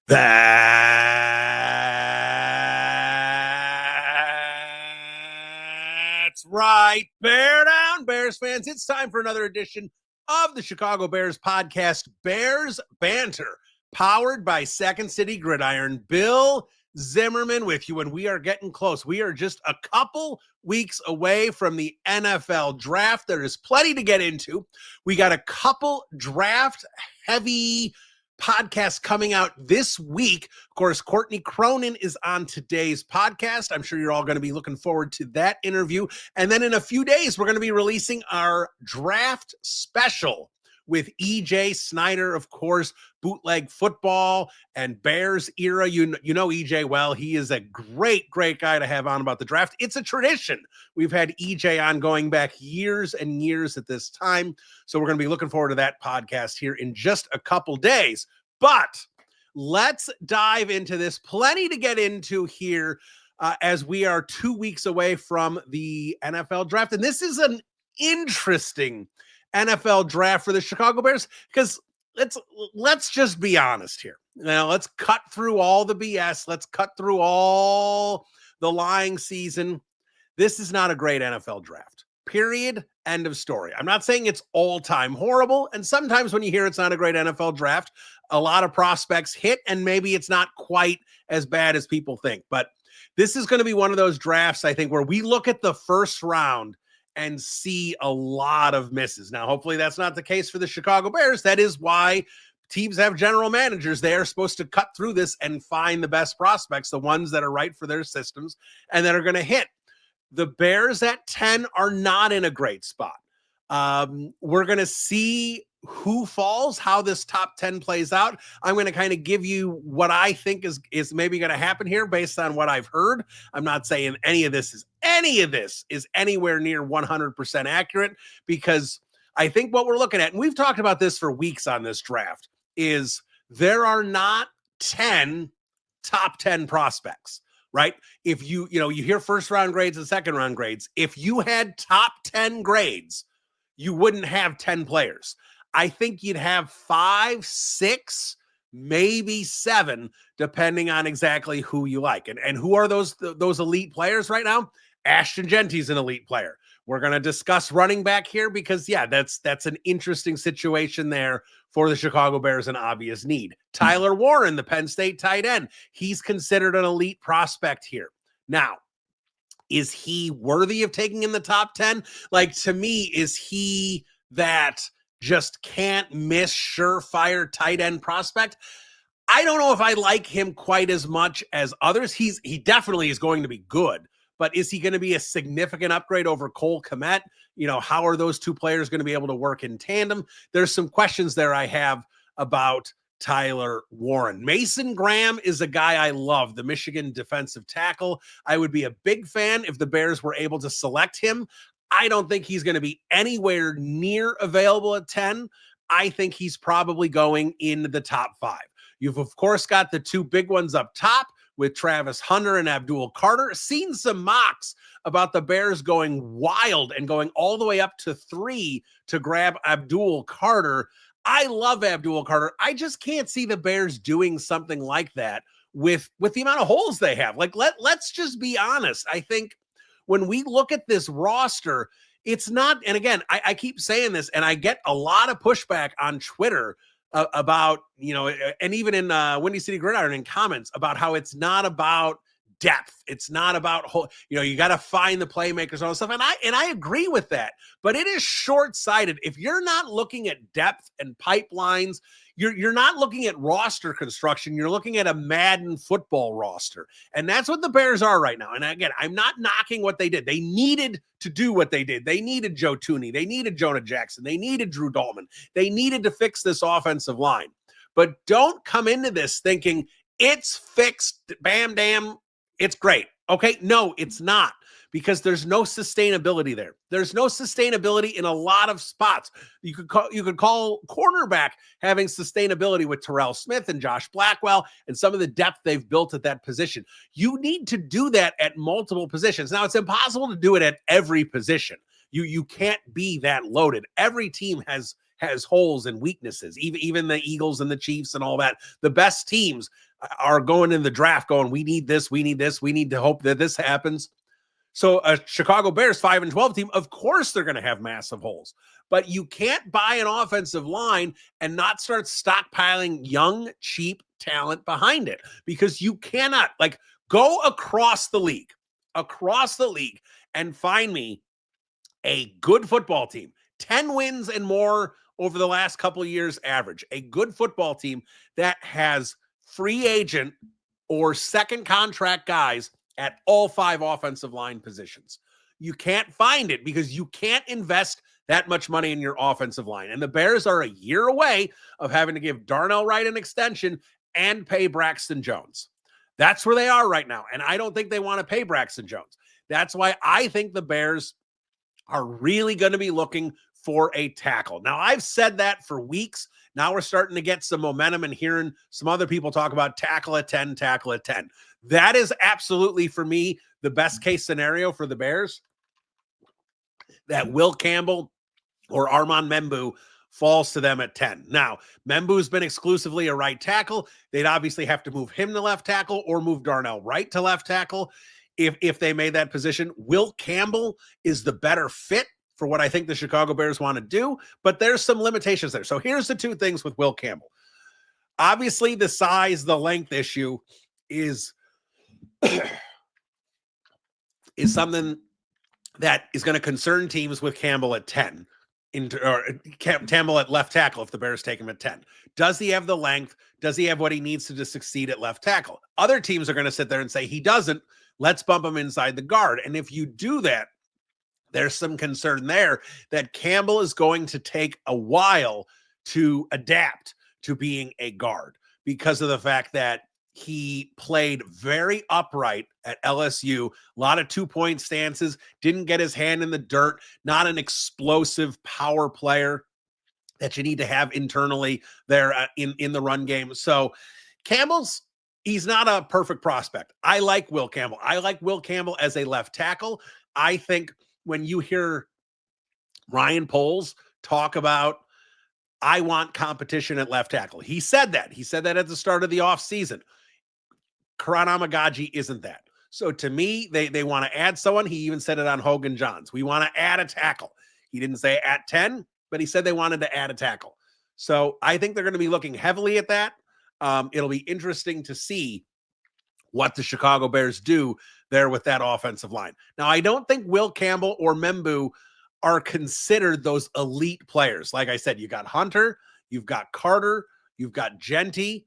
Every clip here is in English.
That's right. Bear down, Bears fans. It's time for another edition of the Chicago Bears podcast, Bears Banter, powered by Second City Gridiron. Bill Zimmerman with you, and we are getting close. We are just a couple weeks away from the NFL draft. There is plenty to get into. We got a couple draft-heavy podcast coming out this week. Of course, Courtney Cronin is on today's podcast. I'm sure you're all going to be looking forward to that interview. And then in a few days, we're going to be releasing our draft special with EJ Snyder, of course, bootleg football and Bears era. You know EJ well. He is a great guy to have on about the draft. It's a tradition. We've had EJ on going back years and years at this time. So we're going to be looking forward to that podcast here in just a couple days. But let's dive into this. Plenty to get into here as we are 2 weeks away from the NFL draft. And this is an interesting NFL draft for the Chicago Bears, because let's just be honest here. Now, let's cut through all the BS. Let's cut through all the lying season. This is not a great NFL draft. Period. End of story. I'm not saying it's all-time horrible. And sometimes when you hear it's not a great NFL draft, a lot of prospects hit, and maybe it's not quite as bad as people think. But this is going to be one of those drafts, I think, where we look at the first round and see a lot of misses. Now, hopefully that's not the case for the Chicago Bears. That is why teams have general managers. They are supposed to cut through this and find the best prospects, the ones that are right for their systems and that are going to hit. The Bears at 10 are not in a great spot. We're going to see who falls, how this top 10 plays out. I'm going to kind of give you what I think is maybe going to happen here based on what I've heard. I'm not saying any of this is anywhere near 100% accurate, because I think what we're looking at, and we've talked about this for weeks on this draft, is there are not 10 top 10 prospects, right? If you hear first round grades and second round grades, if you had top 10 grades, you wouldn't have 10 players. I think you'd have 5, 6, maybe 7, depending on exactly who you like. And who are those elite players right now? Ashton Genty's an elite player. We're going to discuss running back here because, yeah, that's an interesting situation there for the Chicago Bears, an obvious need. Tyler Warren, the Penn State tight end, he's considered an elite prospect here. Now, is he worthy of taking in the top 10? Like, to me, is he that just can't miss surefire tight end prospect? I don't know if I like him quite as much as others. He definitely is going to be good, but is he going to be a significant upgrade over Cole Kmet? How are those two players going to be able to work in tandem? There's some questions there I have about Tyler Warren. Mason Graham is a guy I love, the Michigan defensive tackle. I would be a big fan if the Bears were able to select him. I don't think he's going to be anywhere near available at 10. I think he's probably going in the top 5. You've, of course, got the two big ones up top with Travis Hunter and Abdul Carter. Seen some mocks about the Bears going wild and going all the way up to 3 to grab Abdul Carter. I love Abdul Carter. I just can't see the Bears doing something like that with the amount of holes they have. Like, let's just be honest. I think when we look at this roster, it's not, and again, I keep saying this, and I get a lot of pushback on Twitter about, and even in Windy City Gridiron in comments about how it's not about depth. It's not about, you got to find the playmakers and all that stuff. And I agree with that, but it is short-sighted. If you're not looking at depth and pipelines, you're not looking at roster construction. You're looking at a Madden football roster. And that's what the Bears are right now. And again, I'm not knocking what they did. They needed to do what they did. They needed Joe Tooney. They needed Jonah Jackson. They needed Drew Dolman. They needed to fix this offensive line. But don't come into this thinking it's fixed, bam, damn, it's great. Okay, no, it's not, because there's no sustainability there. There's no sustainability in a lot of spots. You could call cornerback having sustainability with Terrell Smith and Josh Blackwell and some of the depth they've built at that position. You need to do that at multiple positions. Now, it's impossible to do it at every position. You can't be that loaded. Every team has has holes and weaknesses. Even the Eagles and the Chiefs and all that, the best teams are going in the draft going, we need this, we need this, we need to hope that this happens. So a Chicago Bears 5-12 team, of course they're going to have massive holes, but you can't buy an offensive line and not start stockpiling young, cheap talent behind it, because you cannot, like, go across the league and find me a good football team, 10 wins and more over the last couple of years average, a good football team that has free agent or second contract guys at all 5 offensive line positions. You can't find it because you can't invest that much money in your offensive line. And the Bears are a year away of having to give Darnell Wright an extension and pay Braxton Jones. That's where they are right now. And I don't think they want to pay Braxton Jones. That's why I think the Bears are really going to be looking for a tackle. Now, I've said that for weeks. Now we're starting to get some momentum and hearing some other people talk about tackle at 10, tackle at 10. That is absolutely, for me, the best case scenario for the Bears, that Will Campbell or Armand Membou falls to them at 10. Now, Membou's been exclusively a right tackle. They'd obviously have to move him to left tackle or move Darnell Wright to left tackle if they made that position. Will Campbell is the better fit for what I think the Chicago Bears want to do, but there's some limitations there. So here's the two things with Will Campbell. Obviously, the size, the length issue is something that is going to concern teams with Campbell at 10, Campbell at left tackle if the Bears take him at 10. Does he have the length? Does he have what he needs to succeed at left tackle? Other teams are going to sit there and say he doesn't. Let's bump him inside the guard. And if you do that, there's some concern there that Campbell is going to take a while to adapt to being a guard because of the fact that he played very upright at LSU, a lot of 2-point stances, didn't get his hand in the dirt, not an explosive power player that you need to have internally there in the run game. So he's not a perfect prospect. I like Will Campbell. I like Will Campbell as a left tackle. I think when you hear Ryan Poles talk about, I want competition at left tackle, he said that. He said that at the start of the offseason. Karan Amagaji isn't that. So to me, they want to add someone. He even said it on Hogan Johns. We want to add a tackle. He didn't say at 10, but he said they wanted to add a tackle. So I think they're going to be looking heavily at that. It'll be interesting to see what the Chicago Bears do there with that offensive line. Now, I don't think Will Campbell or Membou are considered those elite players. Like I said, you got Hunter, you've got Carter, you've got Genty,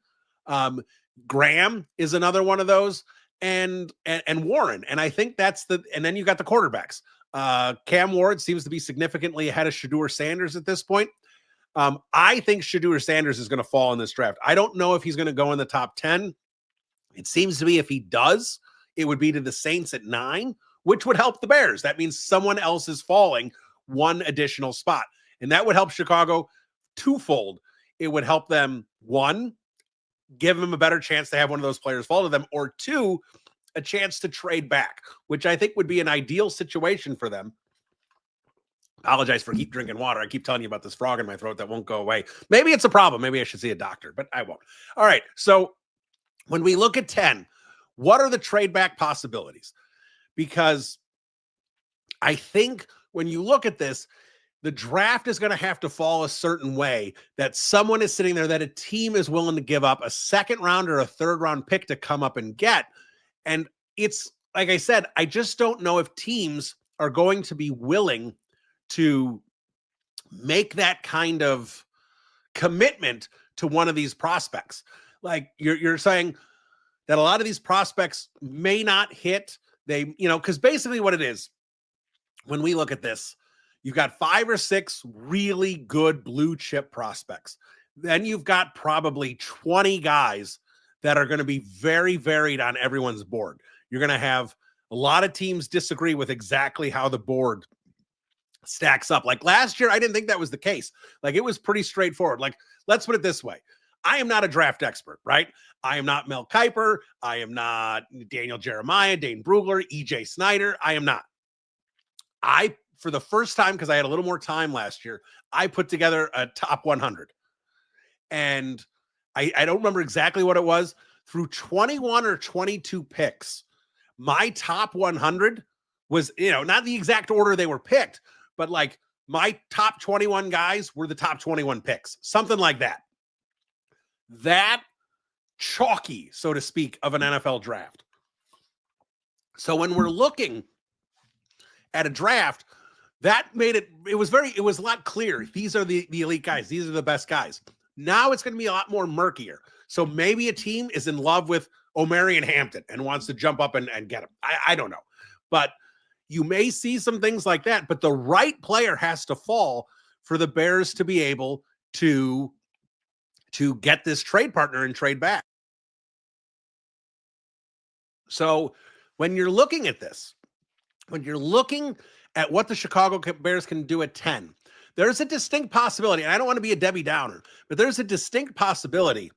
Graham is another one of those, and Warren. And I think and then you got the quarterbacks. Cam Ward seems to be significantly ahead of Shedeur Sanders at this point. I think Shedeur Sanders is going to fall in this draft. I don't know if he's going to go in the top 10. It seems to be if he does, it would be to the Saints at 9, which would help the Bears. That means someone else is falling one additional spot. And that would help Chicago twofold. It would help them, one, give them a better chance to have one of those players fall to them, or two, a chance to trade back, which I think would be an ideal situation for them. Apologize for keep drinking water. I keep telling you about this frog in my throat that won't go away. Maybe it's a problem. Maybe I should see a doctor, but I won't. All right. So when we look at 10, what are the trade back possibilities? Because I think when you look at this, the draft is going to have to fall a certain way that someone is sitting there that a team is willing to give up a second round or a third round pick to come up and get. And it's, like I said, I just don't know if teams are going to be willing to make that kind of commitment to one of these prospects. Like you're saying that a lot of these prospects may not hit. Because basically what it is, when we look at this, you've got 5 or 6 really good blue chip prospects. Then you've got probably 20 guys that are going to be very varied on everyone's board. You're going to have a lot of teams disagree with exactly how the board stacks up. Like last year, I didn't think that was the case. Like it was pretty straightforward. Like, let's put it this way. I am not a draft expert, right? I am not Mel Kiper. I am not Daniel Jeremiah, Dane Brugler, EJ Snyder. I am not. I for the first time, because I had a little more time last year, I put together a top 100. And I don't remember exactly what it was. Through 21 or 22 picks, my top 100 was, not the exact order they were picked, but like my top 21 guys were the top 21 picks, something like that. That chalky, so to speak, of an NFL draft. So when we're looking at a draft, that made it was a lot clearer. These are the elite guys. These are the best guys. Now it's going to be a lot more murkier. So maybe a team is in love with Omarion Hampton and wants to jump up and get him. I don't know. But you may see some things like that. But the right player has to fall for the Bears to be able to get this trade partner and trade back. So when you're looking at this, when you're looking at what the Chicago Bears can do at 10, there's a distinct possibility, and I don't want to be a Debbie Downer, but there's a distinct possibility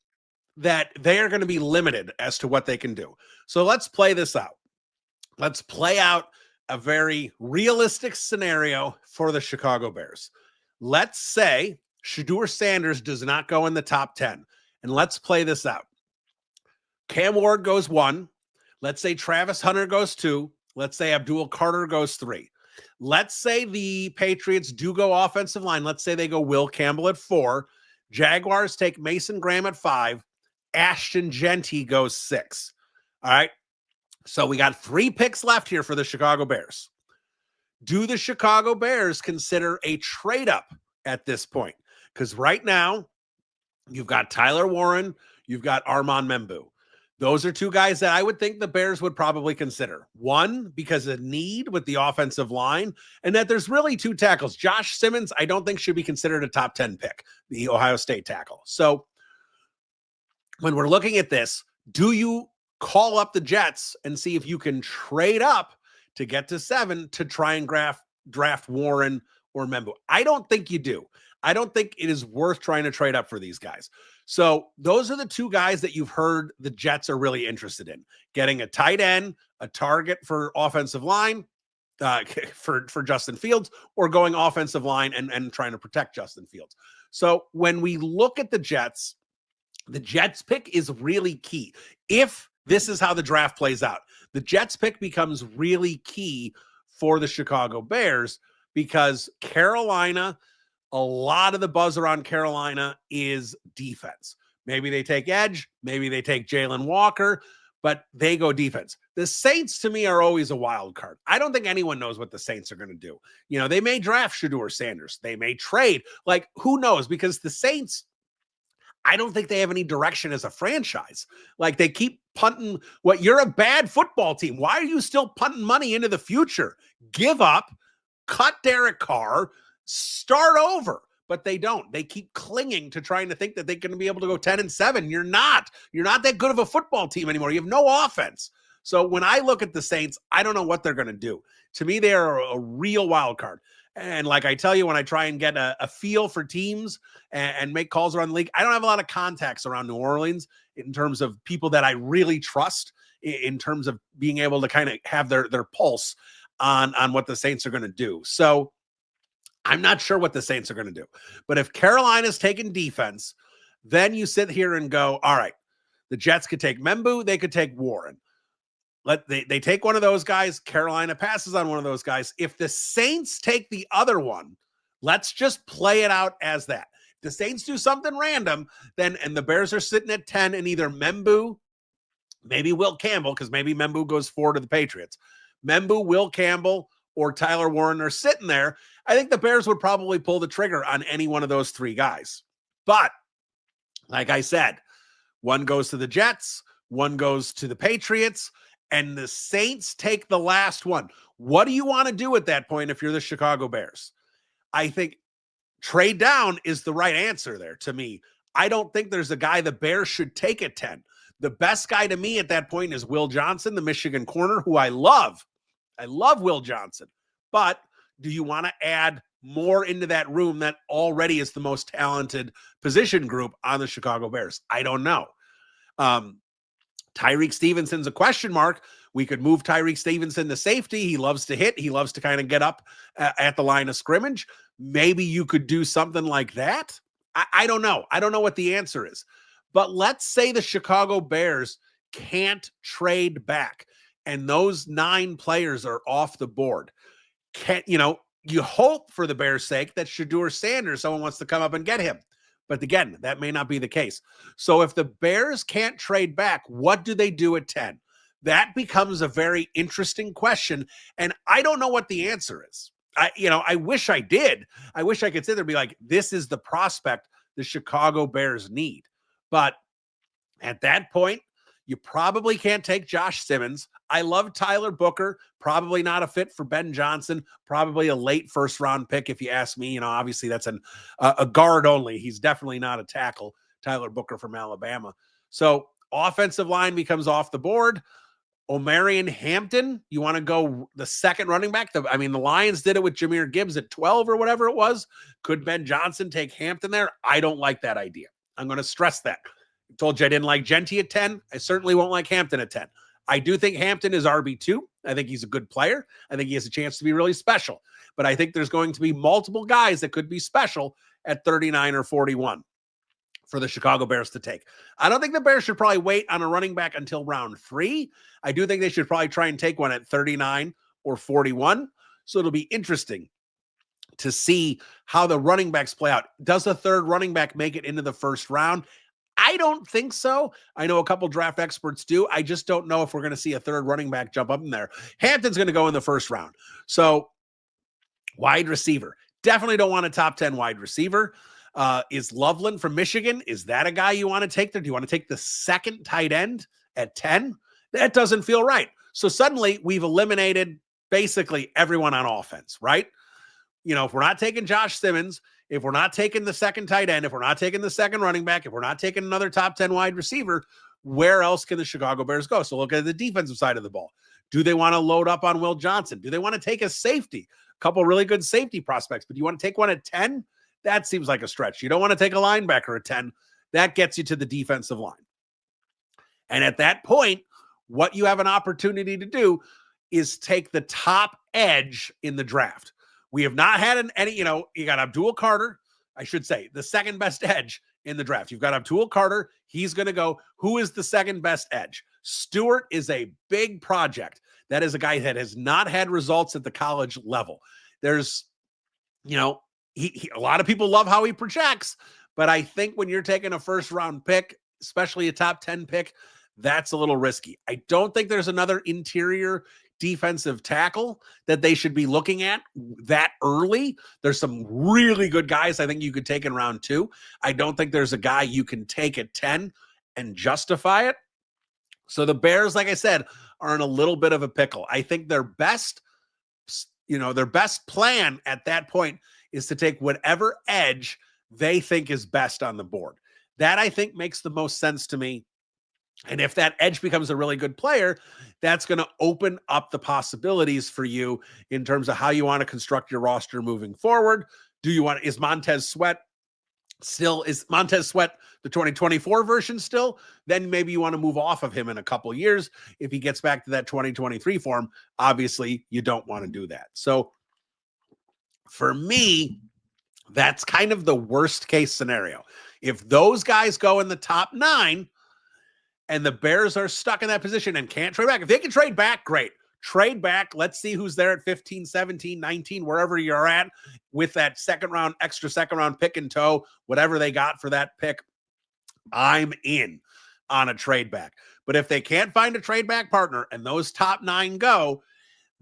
that they are going to be limited as to what they can do. So let's play this out. Let's play out a very realistic scenario for the Chicago Bears. Let's say Shedeur Sanders does not go in the top 10, and let's play this out. Cam Ward goes 1. Let's say Travis Hunter goes 2. Let's say Abdul Carter goes 3. Let's say the Patriots do go offensive line. Let's say they go Will Campbell at 4. Jaguars take Mason Graham at 5. Ashton Genty goes 6. All right. So we got 3 picks left here for the Chicago Bears. Do the Chicago Bears consider a trade up at this point? Because right now you've got Tyler Warren, you've got Armand Membu. Those are 2 guys that I would think the Bears would probably consider. One, because of need with the offensive line, and that there's really 2 tackles. Josh Simmons, I don't think should be considered a top 10 pick, the Ohio State tackle. So when we're looking at this, do you call up the Jets and see if you can trade up to get to 7 to try and draft Warren or Membu? I don't think you do. I don't think it is worth trying to trade up for these guys. So those are the 2 guys that you've heard the Jets are really interested in. Getting a tight end, a target for offensive line for Justin Fields, or going offensive line and trying to protect Justin Fields. So when we look at the Jets pick is really key. If this is how the draft plays out, the Jets pick becomes really key for the Chicago Bears because Carolina, a lot of the buzz around Carolina is defense. Maybe they take edge, maybe they take Jalen Walker, but they go defense. The Saints, to me, are always a wild card. I don't think anyone knows what the Saints are going to do. They may draft Shedeur Sanders. They may trade. Like, who knows? Because the Saints, I don't think they have any direction as a franchise. Like, they keep punting. You're a bad football team. Why are you still punting money into the future? Give up, cut Derek Carr, start over. But they don't. They keep clinging to trying to think that they're going to be able to go 10-7. You're not that good of a football team anymore. You have no offense. So when I look at the Saints, I don't know what they're going to do. To me, they are a real wild card. And like I tell you, when I try and get a feel for teams and make calls around the league, I don't have a lot of contacts around New Orleans in terms of people that I really trust in terms of being able to kind of have their pulse on what the Saints are going to do. So I'm not sure what the Saints are going to do. But if Carolina's taking defense, then you sit here and go, all right, the Jets could take Membu, they could take Warren. They take one of those guys. Carolina passes on one of those guys. If the Saints take the other one, let's just play it out as that. If the Saints do something random, and the Bears are sitting at 10 and either Membu, maybe Will Campbell, because maybe Membu goes 4 to the Patriots. Membu, Will Campbell, or Tyler Warren are sitting there. I think the Bears would probably pull the trigger on any one of those 3 guys. But like I said, one goes to the Jets, one goes to the Patriots, and the Saints take the last one. What do you want to do at that point if you're the Chicago Bears? I think trade down is the right answer there to me. I don't think there's a guy the Bears should take at 10. The best guy to me at that point is Will Johnson, the Michigan corner, who I love. I love Will Johnson. But do you want to add more into that room that already is the most talented position group on the Chicago Bears? I don't know. Tyreek Stevenson's a question mark. We could move Tyreek Stevenson to safety. He loves to hit. He loves to kind of get up at the line of scrimmage. Maybe you could do something like that. I don't know. I don't know what the answer is. But let's say the Chicago Bears can't trade back and those 9 players are off the board. You hope for the Bears' sake that Shedeur Sanders, someone wants to come up and get him. But again, that may not be the case. So if the Bears can't trade back, what do they do at 10? That becomes a very interesting question. And I don't know what the answer is. I wish I did. I wish I could sit there and be like, this is the prospect the Chicago Bears need. But at that point, you probably can't take Josh Simmons. I love Tyler Booker. Probably not a fit for Ben Johnson. Probably a late first-round pick, if you ask me. Obviously that's a guard only. He's definitely not a tackle, Tyler Booker from Alabama. So offensive line becomes off the board. Omarion Hampton, you want to go the second running back? The Lions did it with Jahmyr Gibbs at 12 or whatever it was. Could Ben Johnson take Hampton there? I don't like that idea. I'm going to stress that. I told you I didn't like Genty at 10. I certainly won't like Hampton at 10. I do think Hampton is RB2. I think he's a good player. I think he has a chance to be really special. But I think there's going to be multiple guys that could be special at 39 or 41 for the Chicago Bears to take. I don't think the Bears should probably wait on a running back until round 3. I do think they should probably try and take one at 39 or 41. So it'll be interesting to see how the running backs play out. Does a third running back make it into the first round? I don't think so. I know a couple draft experts do. I just don't know if we're going to see a third running back jump up in there. Hampton's going to go in the first round. So wide receiver. Definitely don't want a top 10 wide receiver. Is Loveland from Michigan? Is that a guy you want to take there? Do you want to take the second tight end at 10? That doesn't feel right. So suddenly we've eliminated basically everyone on offense, right? If we're not taking Josh Simmons, if we're not taking the second tight end, if we're not taking the second running back, if we're not taking another top 10 wide receiver, where else can the Chicago Bears go? So look at the defensive side of the ball. Do they want to load up on Will Johnson? Do they want to take a safety? A couple really good safety prospects, but do you want to take one at 10? That seems like a stretch. You don't want to take a linebacker at 10. That gets you to the defensive line. And at that point, what you have an opportunity to do is take the top edge in the draft. We have not had you got Abdul Carter, I should say, the second best edge in the draft. You've got Abdul Carter. He's going to go. Who is the second best edge? Stewart is a big project. That is a guy that has not had results at the college level. There's, a lot of people love how he projects, but I think when you're taking a first round pick, especially a top 10 pick, that's a little risky. I don't think there's another interior defensive tackle that they should be looking at that early. There's some really good guys I think you could take in round 2. I don't think there's a guy you can take at 10 and justify it. So the Bears, like I said, are in a little bit of a pickle. I think their best plan at that point is to take whatever edge they think is best on the board. That I think makes the most sense to me. And if that edge becomes a really good player, that's going to open up the possibilities for you in terms of how you want to construct your roster moving forward. Is Montez Sweat the 2024 version still? Then maybe you want to move off of him in a couple years. If he gets back to that 2023 form, obviously you don't want to do that. So for me, that's kind of the worst case scenario. If those guys go in the top 9, and the Bears are stuck in that position and can't trade back. If they can trade back, great. Trade back. Let's see who's there at 15, 17, 19, wherever you're at with that extra second round pick in tow, whatever they got for that pick. I'm in on a trade back. But if they can't find a trade back partner and those top 9 go,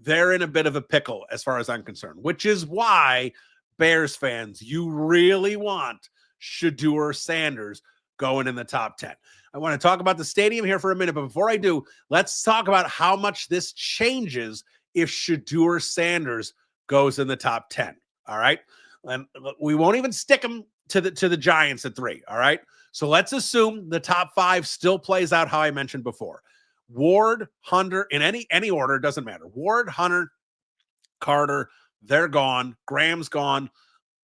they're in a bit of a pickle as far as I'm concerned, which is why Bears fans, you really want Shedeur Sanders going in the top 10. I want to talk about the stadium here for a minute, but before I do, let's talk about how much this changes if Shedeur Sanders goes in the top 10. All right. And we won't even stick him to the Giants at 3. All right. So let's assume the top 5 still plays out how I mentioned before. Ward, Hunter, in any order, doesn't matter. Ward, Hunter, Carter, they're gone. Graham's gone.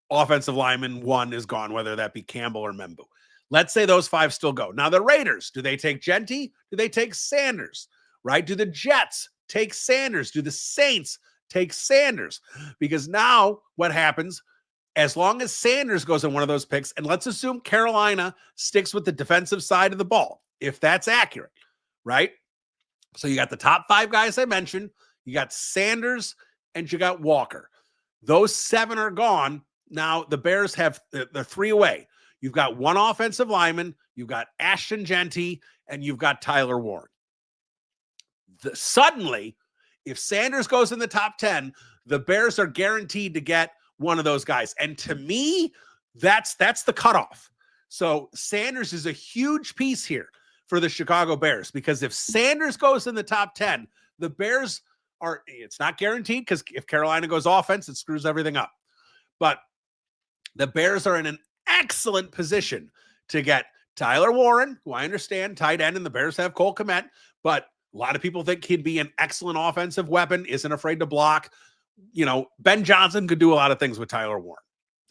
Offensive lineman 1 is gone, whether that be Campbell or Membu. Let's say those 5 still go. Now the Raiders, do they take Genty? Do they take Sanders? Right? Do the Jets take Sanders? Do the Saints take Sanders? Because now what happens, as long as Sanders goes in one of those picks, and let's assume Carolina sticks with the defensive side of the ball, if that's accurate, right? So you got the top 5 guys I mentioned, you got Sanders, and you got Walker. Those 7 are gone. Now the Bears have the 3 away. You've got 1 offensive lineman, you've got Ashton Genty, and you've got Tyler Warren. Suddenly, if Sanders goes in the top 10, the Bears are guaranteed to get one of those guys. And to me, that's the cutoff. So Sanders is a huge piece here for the Chicago Bears, because if Sanders goes in the top 10, the Bears are, it's not guaranteed, because if Carolina goes offense, it screws everything up. But the Bears are in an excellent position to get Tyler Warren, who I understand tight end, and the Bears have Cole Kmet, but a lot of people think he'd be an excellent offensive weapon, isn't afraid to block. Ben Johnson could do a lot of things with Tyler Warren.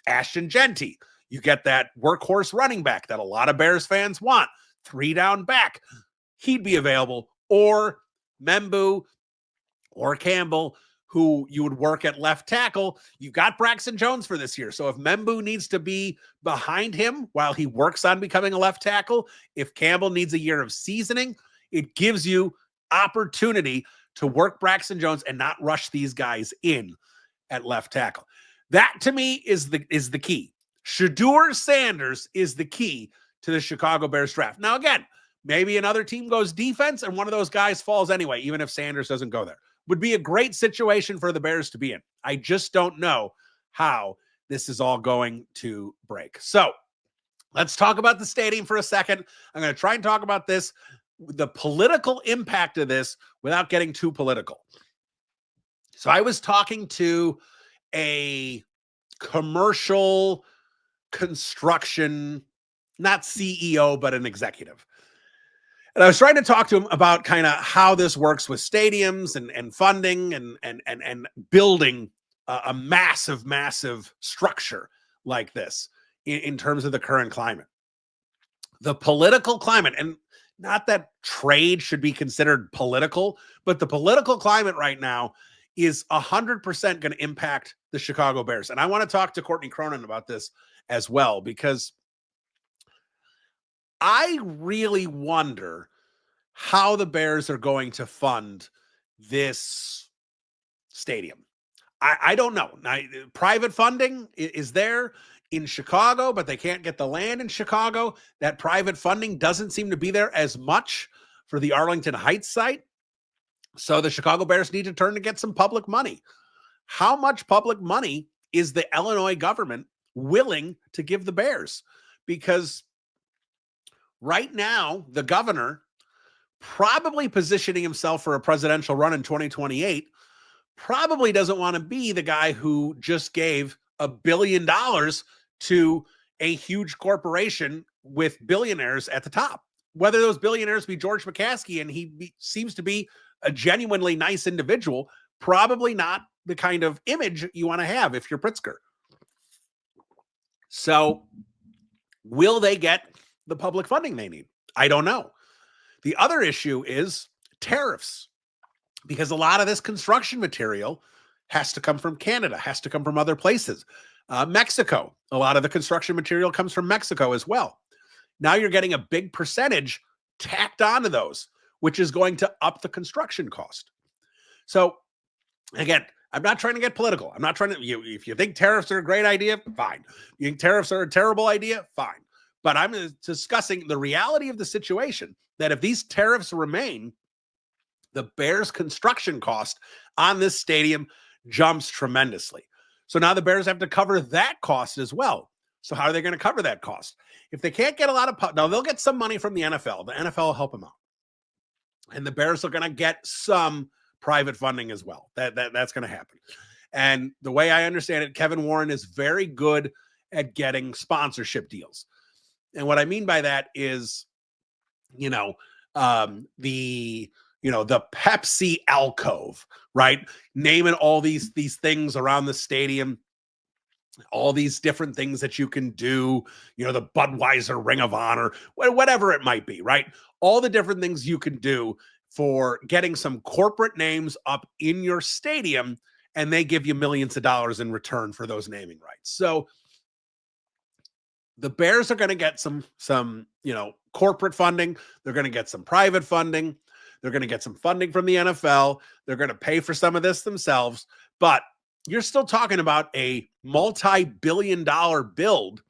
Ashton Genty, you get that workhorse running back that a lot of Bears fans want. 3 down back. He'd be available. Or Membu or Campbell, who you would work at left tackle. You've got Braxton Jones for this year. So if Membu needs to be behind him while he works on becoming a left tackle, if Campbell needs a year of seasoning, it gives you opportunity to work Braxton Jones and not rush these guys in at left tackle. That to me is the key. Shedeur Sanders is the key to the Chicago Bears draft. Now, again, maybe another team goes defense and one of those guys falls anyway, even if Sanders doesn't go there. Would be a great situation for the Bears to be in. I just don't know how this is all going to break. So let's talk about the stadium for a second. I'm going to try and talk about this, the political impact of this, without getting too political. So I was talking to a commercial construction, not CEO, but an executive. And I was trying to talk to him about kind of how this works with stadiums and funding and building a massive, massive structure like this in terms of the current climate. The political climate, and not that trade should be considered political, but the political climate right now is 100% going to impact the Chicago Bears. And I want to talk to Courtney Cronin about this as well, because I really wonder how the Bears are going to fund this stadium. I don't know. Now, private funding is there in Chicago, but they can't get the land in Chicago. That private funding doesn't seem to be there as much for the Arlington Heights site. So the Chicago Bears need to turn to get some public money. How much public money is the Illinois government willing to give the Bears? Because right now, the governor, probably positioning himself for a presidential run in 2028, probably doesn't want to be the guy who just gave $1 billion to a huge corporation with billionaires at the top. Whether those billionaires be George McCaskey, and seems to be a genuinely nice individual, probably not the kind of image you want to have if you're Pritzker. So will they get the public funding they need? I don't know. The other issue is tariffs, because a lot of this construction material has to come from Canada, has to come from other places. Mexico, a lot of the construction material comes from Mexico as well. Now you're getting a big percentage tacked onto those, which is going to up the construction cost. So again, I'm not trying to get political. I'm not trying to, if you think tariffs are a great idea, fine. You think tariffs are a terrible idea, fine. But I'm discussing the reality of the situation, that if these tariffs remain, the Bears' construction cost on this stadium jumps tremendously. So now the Bears have to cover that cost as well. So how are they going to cover that cost? If they can't get a lot of, now they'll get some money from the NFL. The NFL will help them out. And the Bears are going to get some private funding as well. That's going to happen. And the way I understand it, Kevin Warren is very good at getting sponsorship deals. And what I mean by that is, the Pepsi alcove, right? Naming all these things around the stadium. all these different things that you can do, the Budweiser Ring of Honor, whatever it might be, right? All the different things you can do for getting some corporate names up in your stadium, and they give you millions of dollars in return for those naming rights. So the Bears are going to get some corporate funding. They're going to get some private funding. They're going to get some funding from the NFL. They're going to pay for some of this themselves, but you're still talking about a multi-billion-dollar build,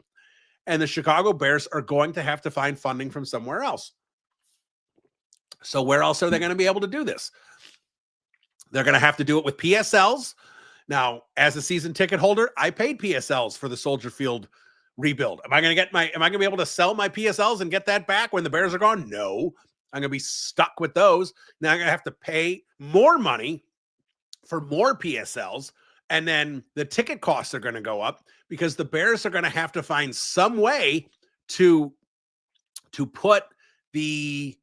and the Chicago Bears are going to have to find funding from somewhere else. So where else are they going to be able to do this? They're going to have to do it with PSLs. Now, as a season ticket holder, I paid PSLs for the Soldier Field rebuild. Am I going to be able to sell my PSLs and get that back when the Bears are gone? No. I'm going to be stuck with those. Now I'm going to have to pay more money for more PSLs, and then the ticket costs are going to go up because the Bears are going to have to find some way to put the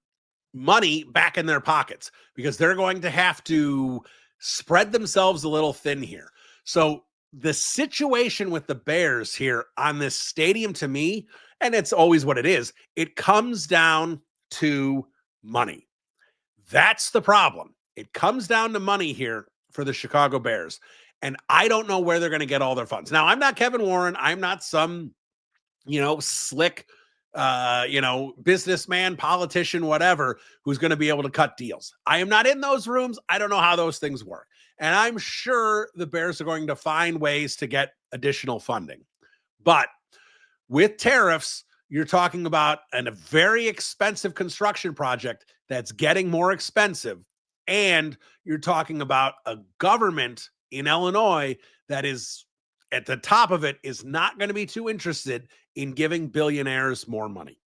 money back in their pockets, because they're going to have to spread themselves a little thin here. So the situation with the Bears here on this stadium, to me, and it's always what it is, it comes down to money. That's the problem. It comes down to money here for the Chicago Bears. And I don't know where they're going to get all their funds. Now, I'm not Kevin Warren. I'm not some, slick, businessman, politician, whatever, who's going to be able to cut deals. I am not in those rooms. I don't know how those things work. And I'm sure the Bears are going to find ways to get additional funding. But with tariffs, you're talking about a very expensive construction project that's getting more expensive. And you're talking about a government in Illinois that is at the top of it is not going to be too interested in giving billionaires more money.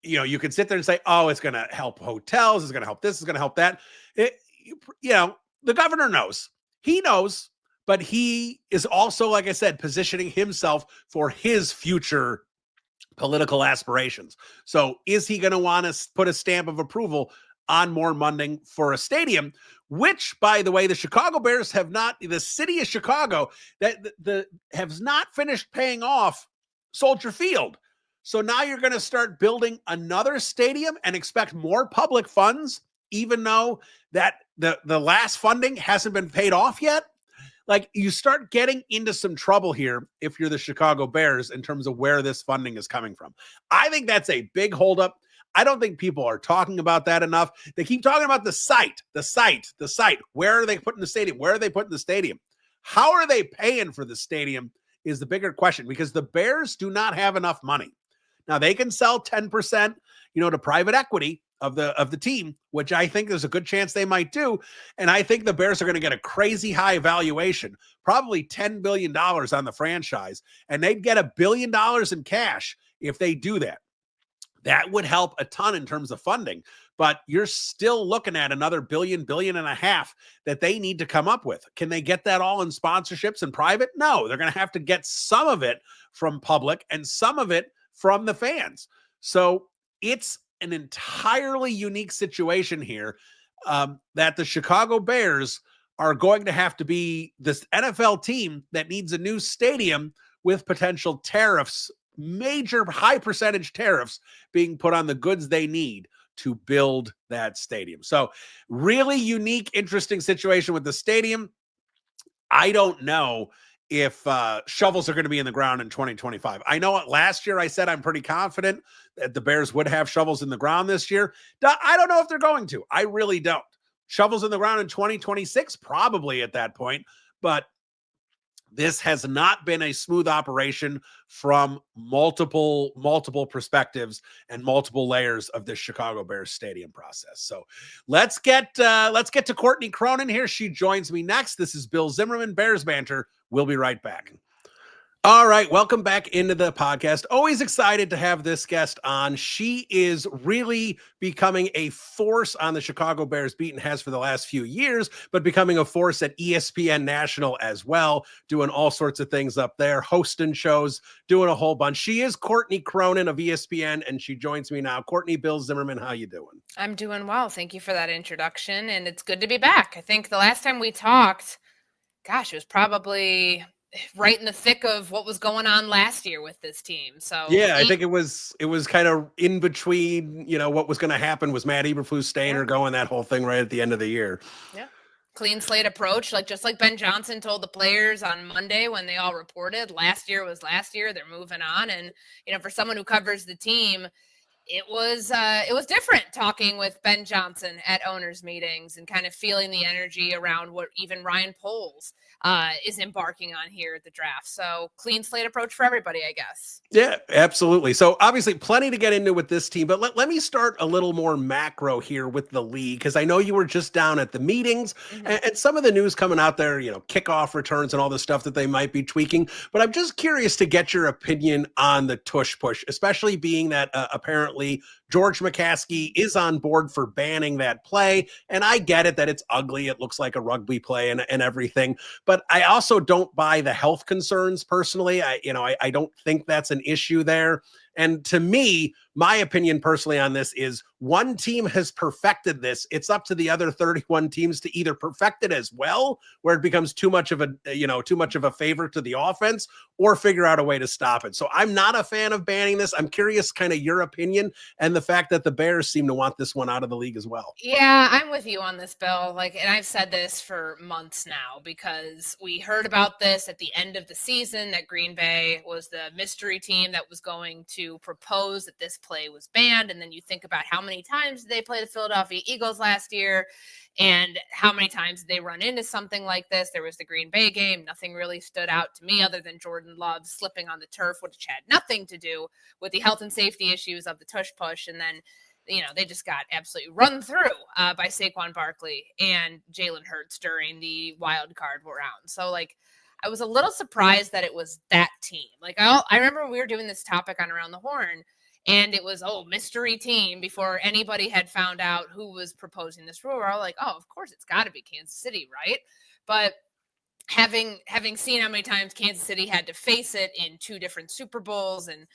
You can sit there and say, oh, it's going to help hotels. It's going to help this. It's going to help that. The governor knows. He knows, but he is also, like I said, positioning himself for his future political aspirations. So is he going to want to put a stamp of approval on more funding for a stadium, which, by the way, the Chicago Bears have not, the city of Chicago, has not finished paying off Soldier Field. So now you're going to start building another stadium and expect more public funds, even though that the last funding hasn't been paid off yet. Like, you start getting into some trouble here if you're the Chicago Bears in terms of where this funding is coming from. I think that's a big holdup. I don't think people are talking about that enough. They keep talking about the site. Where are they putting the stadium? Where are they putting the stadium? How are they paying for the stadium is the bigger question, because the Bears do not have enough money. Now, they can sell 10%, to private equity of the team, which I think there's a good chance they might do. And I think the Bears are going to get a crazy high valuation, probably $10 billion on the franchise. And they'd get $1 billion in cash if they do that. That would help a ton in terms of funding, but you're still looking at another $1.5 billion that they need to come up with. Can they get that all in sponsorships and private? No, they're going to have to get some of it from public and some of it from the fans. So it's an entirely unique situation here that the Chicago Bears are going to have to be this NFL team that needs a new stadium with potential tariffs, major high percentage tariffs being put on the goods they need to build that stadium. So really unique, interesting situation with the stadium. I don't know if shovels are going to be in the ground in 2025. I know last year I said I'm pretty confident that the Bears would have shovels in the ground this year. I don't know if they're going to. I really don't. Shovels in the ground in 2026, probably at that point. But this has not been a smooth operation from multiple perspectives and multiple layers of this Chicago Bears stadium process. So let's get to Courtney Cronin here. She joins me next. This is Bill Zimmerman, Bears Banter. We'll be right back. All right, welcome back into the podcast. Always excited to have this guest on. She is really becoming a force on the Chicago Bears beat and has for the last few years, but becoming a force at ESPN National as well, doing all sorts of things up there, hosting shows, doing a whole bunch. She is Courtney Cronin of ESPN, and she joins me now. Courtney, Bill Zimmerman, how you doing? I'm doing well. Thank you for that introduction, and it's good to be back. I think the last time we talked, gosh, it was probably right in the thick of what was going on last year with this team. So yeah, I think it was kind of in between, what was going to happen. Was Matt Eberflus staying or going, that whole thing right at the end of the year? Yeah. Clean slate approach, just like Ben Johnson told the players on Monday when they all reported last year was last year, they're moving on. And, for someone who covers the team, it was different talking with Ben Johnson at owners meetings and kind of feeling the energy around what even Ryan Poles is embarking on here at the draft. So clean slate approach for everybody, I guess. Yeah, absolutely. So obviously plenty to get into with this team, but let me start a little more macro here with the league, because I know you were just down at the meetings and some of the news coming out there, kickoff returns and all the stuff that they might be tweaking. But I'm just curious to get your opinion on the tush push, especially being that apparently George McCaskey is on board for banning that play. And I get it that it's ugly. It looks like a rugby play and everything. But I also don't buy the health concerns personally. I don't think that's an issue there. And to me, my opinion personally on this is one team has perfected this. It's up to the other 31 teams to either perfect it as well, where it becomes too much of a favor to the offense, or figure out a way to stop it. So I'm not a fan of banning this. I'm curious kind of your opinion and the fact that the Bears seem to want this one out of the league as well. Yeah, I'm with you on this, Bill. And I've said this for months now, because we heard about this at the end of the season, that Green Bay was the mystery team that was going to propose that this play was banned. And then you think about how many times did they play the Philadelphia Eagles last year, and how many times did they run into something like this. There was the Green Bay game. Nothing really stood out to me other than Jordan Love slipping on the turf, which had nothing to do with the health and safety issues of the tush push. And then they just got absolutely run through by Saquon Barkley and Jalen Hurts during the wild card round. So I was a little surprised that it was that team. I remember when we were doing this topic on Around the Horn, and it was, mystery team, before anybody had found out who was proposing this rule. We're all like, of course it's got to be Kansas City, right? But having seen how many times Kansas City had to face it in 2 different Super Bowls, and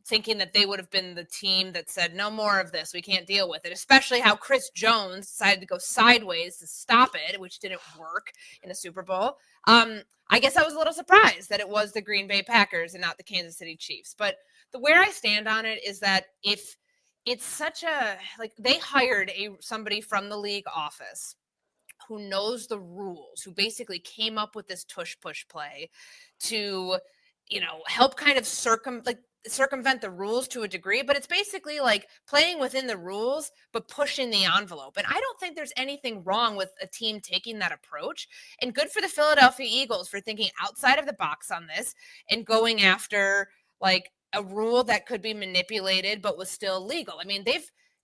thinking that they would have been the team that said, no more of this, we can't deal with it, especially how Chris Jones decided to go sideways to stop it, which didn't work in the Super Bowl. I guess I was a little surprised that it was the Green Bay Packers and not the Kansas City Chiefs. But where I stand on it is that if it's such a, they hired somebody from the league office who knows the rules, who basically came up with this tush push play to, help kind of circumvent the rules to a degree, but it's basically playing within the rules, but pushing the envelope. And I don't think there's anything wrong with a team taking that approach, and good for the Philadelphia Eagles for thinking outside of the box on this and going after a rule that could be manipulated, but was still legal. I mean,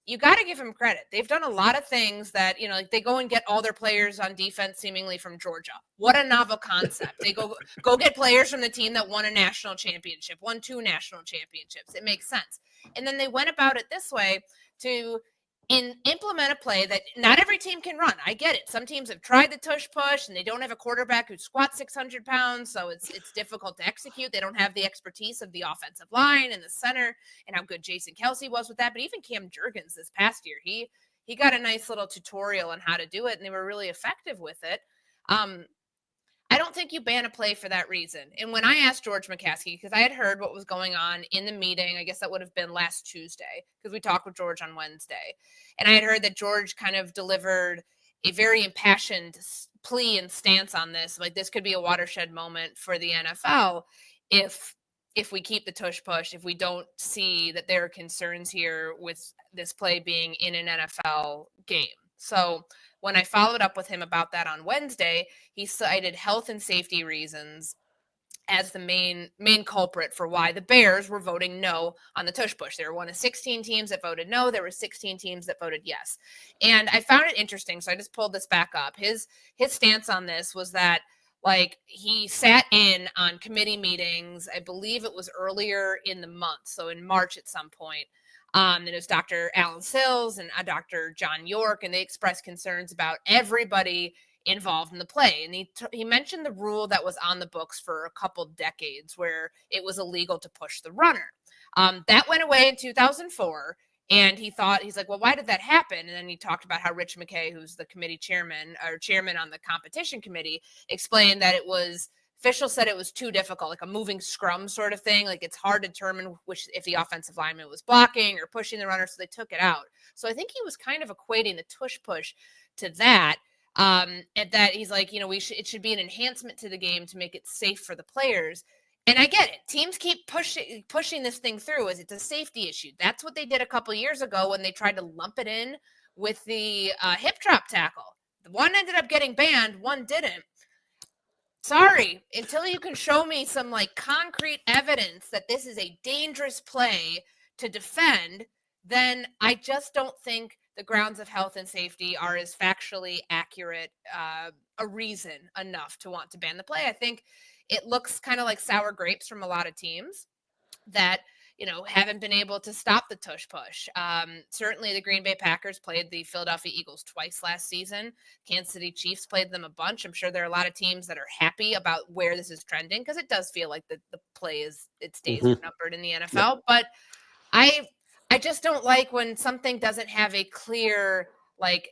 you got to give them credit. They've done a lot of things that, they go and get all their players on defense seemingly from Georgia. What a novel concept. They go get players from the team that won a national championship, won 2 national championships. It makes sense. And then they went about it this way to implement a play that not every team can run. I get it. Some teams have tried the tush push and they don't have a quarterback who squats 600 pounds, so it's difficult to execute. They don't have the expertise of the offensive line and the center, and how good Jason Kelsey was with that. But even Cam Jurgens this past year, he got a nice little tutorial on how to do it, and they were really effective with it. I don't think you ban a play for that reason. And when I asked George McCaskey, because I had heard what was going on in the meeting, I guess that would have been last Tuesday, because we talked with George on Wednesday. And I had heard that George kind of delivered a very impassioned plea and stance on this. This could be a watershed moment for the NFL if we keep the tush push, if we don't see that there are concerns here with this play being in an NFL game. So when I followed up with him about that on Wednesday, he cited health and safety reasons as the main culprit for why the Bears were voting no on the tush push. There were one of 16 teams that voted no. There were 16 teams that voted yes. And I found it interesting, so I just pulled this back up. His stance on this was that he sat in on committee meetings, I believe it was earlier in the month, so in March at some point. And it was Dr. Alan Sills and Dr. John York, and they expressed concerns about everybody involved in the play. And he mentioned the rule that was on the books for a couple decades where it was illegal to push the runner. That went away in 2004. And he's like, well, why did that happen? And then he talked about how Rich McKay, who's the committee chairman on the competition committee, explained that it was officials said it was too difficult, like a moving scrum sort of thing. Like it's hard to determine if the offensive lineman was blocking or pushing the runner, so they took it out. So I think he was kind of equating the tush push to that. And that he's like, it should be an enhancement to the game to make it safe for the players. And I get it. Teams keep pushing this thing through as it's a safety issue. That's what they did a couple years ago when they tried to lump it in with the hip drop tackle. One ended up getting banned, one didn't. Sorry, until you can show me some like concrete evidence that this is a dangerous play to defend, then I just don't think the grounds of health and safety are as factually accurate a reason enough to want to ban the play. I think it looks kind of like sour grapes from a lot of teams that haven't been able to stop the tush push. Certainly the Green Bay Packers played the Philadelphia Eagles twice last season. Kansas City Chiefs played them a bunch. I'm sure there are a lot of teams that are happy about where this is trending because it does feel like the play its days are numbered in the NFL. But I just don't like when something doesn't have a clear, like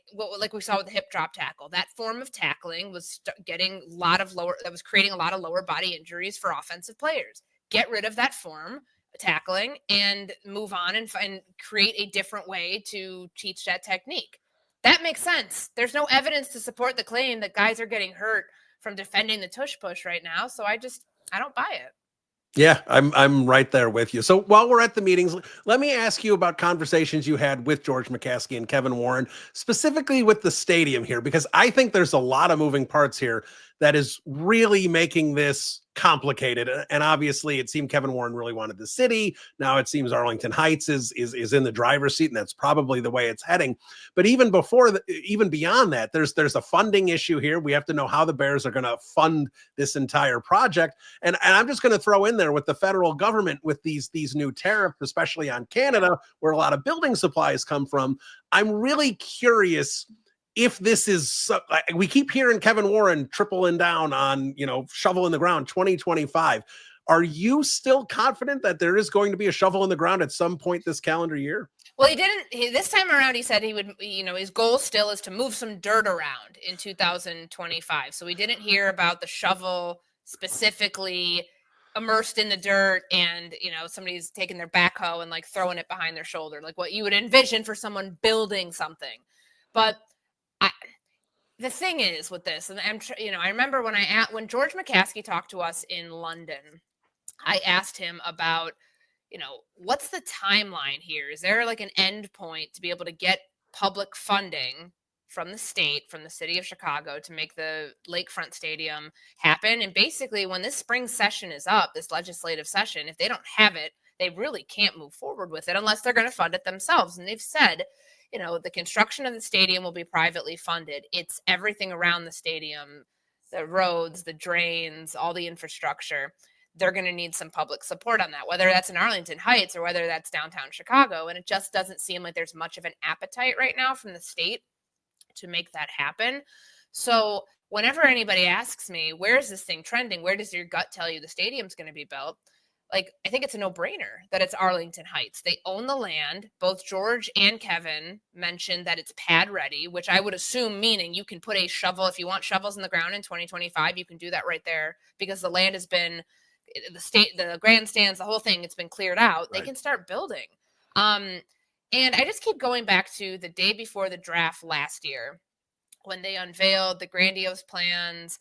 we saw with the hip drop tackle. That form of tackling was creating a lot of lower body injuries for offensive players. Get rid of that form tackling and move on and create a different way to teach that technique. That makes sense. There's no evidence to support the claim that guys are getting hurt from defending the tush push right now. So I don't buy it. Yeah, I'm right there with you. So while we're at the meetings, let me ask you about conversations you had with George McCaskey and Kevin Warren, specifically with the stadium here, because I think there's a lot of moving parts here that is really making this complicated. And obviously it seemed Kevin Warren really wanted the city. Now it seems Arlington Heights is in the driver's seat, and that's probably the way it's heading. But even even beyond that, there's a funding issue here. We have to know how the Bears are going to fund this entire project. And I'm just going to throw in there with the federal government with these new tariffs, especially on Canada, where a lot of building supplies come from. I'm really curious if this is, we keep hearing Kevin Warren tripling down on, shovel in the ground 2025. Are you still confident that there is going to be a shovel in the ground at some point this calendar year? Well, this time around, he said he would, his goal still is to move some dirt around in 2025. So we didn't hear about the shovel specifically immersed in the dirt and, somebody's taking their backhoe and like throwing it behind their shoulder, like what you would envision for someone building something. But the thing is with this, and I remember when George McCaskey talked to us in London, I asked him about, what's the timeline here? Is there like an end point to be able to get public funding from the state, from the city of Chicago, to make the Lakefront Stadium happen? And basically, when this spring session is up, this legislative session, if they don't have it, they really can't move forward with it unless they're going to fund it themselves. And they've said, the construction of the stadium will be privately funded. It's everything around the stadium, the roads, the drains, all the infrastructure. They're going to need some public support on that, whether that's in Arlington Heights or whether that's downtown Chicago. And it just doesn't seem like there's much of an appetite right now from the state to make that happen. So whenever anybody asks me, where is this thing trending? Where does your gut tell you the stadium's going to be built? Like, I think it's a no-brainer that it's Arlington Heights. They own the land. Both George and Kevin mentioned that it's pad ready, which I would assume meaning you can put a shovel. If you want shovels in the ground in 2025, you can do that right there because the land has been, the grandstands, the whole thing, it's been cleared out. Right. They can start building. And I just keep going back to the day before the draft last year when they unveiled the grandiose plans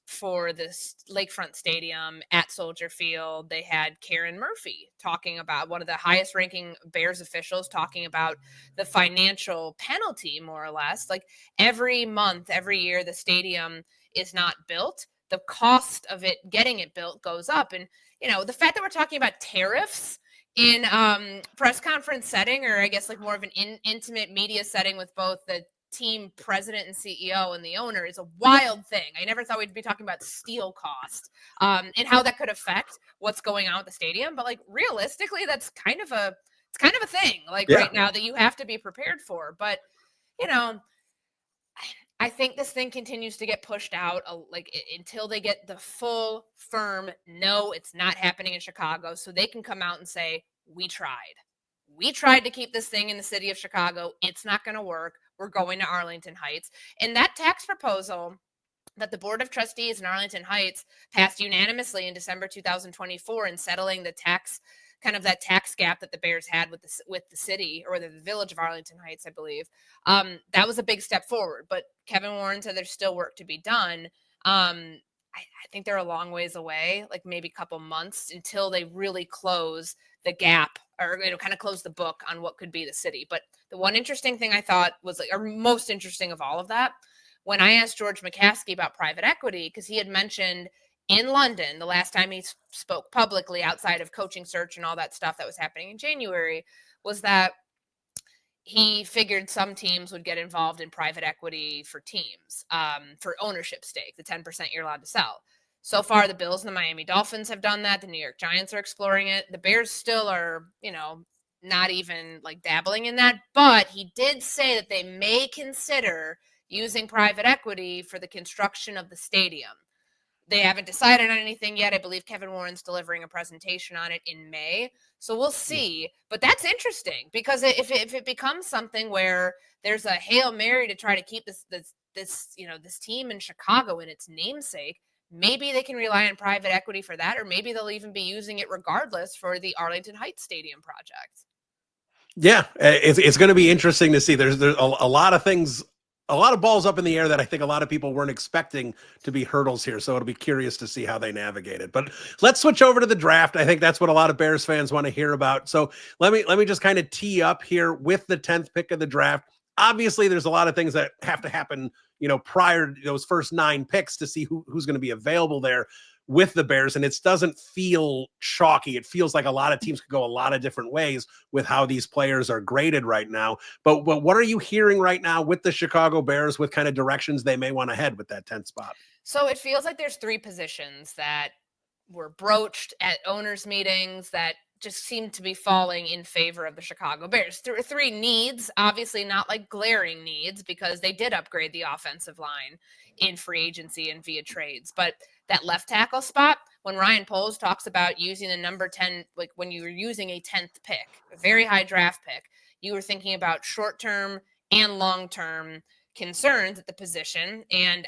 for this Lakefront Stadium at Soldier Field. They had Karen Murphy talking about, one of the highest ranking Bears officials, talking about the financial penalty, more or less. Like every month, every year, the stadium is not built. The cost of it, getting it built, goes up. And, the fact that we're talking about tariffs in press conference setting, or I guess like more of an intimate media setting with both the team president and CEO and the owner, is a wild thing. I never thought we'd be talking about steel cost and how that could affect what's going on with the stadium. But like realistically, that's kind of a thing right now that you have to be prepared for. But I think this thing continues to get pushed out until they get the full firm no, it's not happening in Chicago, so they can come out and say, we tried to keep this thing in the city of Chicago. It's not going to work. We're going to Arlington Heights. And that tax proposal that the Board of Trustees in Arlington Heights passed unanimously in December 2024 in settling the tax gap that the Bears had with the city, or the village of Arlington Heights, I believe. That was a big step forward. But Kevin Warren said there's still work to be done. I think they're a long ways away, like maybe a couple months until they really close the gap, or kind of close the book on what could be the city. But the one interesting thing I thought was, or most interesting of all of that, when I asked George McCaskey about private equity, because he had mentioned in London the last time he spoke publicly outside of coaching search and all that stuff that was happening in January, was that he figured some teams would get involved in private equity for teams, for ownership stake, the 10% you're allowed to sell. So far, the Bills and the Miami Dolphins have done that. The New York Giants are exploring it. The Bears still are, not even like dabbling in that. But he did say that they may consider using private equity for the construction of the stadium. They haven't decided on anything yet. I believe Kevin Warren's delivering a presentation on it in May. So we'll see. But that's interesting, because if it becomes something where there's a Hail Mary to try to keep this team in Chicago in its namesake, maybe they can rely on private equity for that, or maybe they'll even be using it regardless for the Arlington Heights Stadium project. Yeah, it's going to be interesting to see. There's a lot of things, a lot of balls up in the air that I think a lot of people weren't expecting to be hurdles here. So it'll be curious to see how they navigate it. But let's switch over to the draft. I think that's what a lot of Bears fans want to hear about. So let me just kind of tee up here with the 10th pick of the draft. Obviously, there's a lot of things that have to happen, prior to those first 9 picks to see who's going to be available there with the Bears. And it doesn't feel chalky. It feels like a lot of teams could go a lot of different ways with how these players are graded right now. But what are you hearing right now with the Chicago Bears, with kind of directions they may want to head with that 10th spot? So it feels like there's 3 positions that were broached at owners' meetings that just seem to be falling in favor of the Chicago Bears. 3 needs, obviously not like glaring needs, because they did upgrade the offensive line in free agency and via trades. But that left tackle spot, when Ryan Poles talks about using the number 10, like when you were using a 10th pick, a very high draft pick, you were thinking about short-term and long-term concerns at the position, and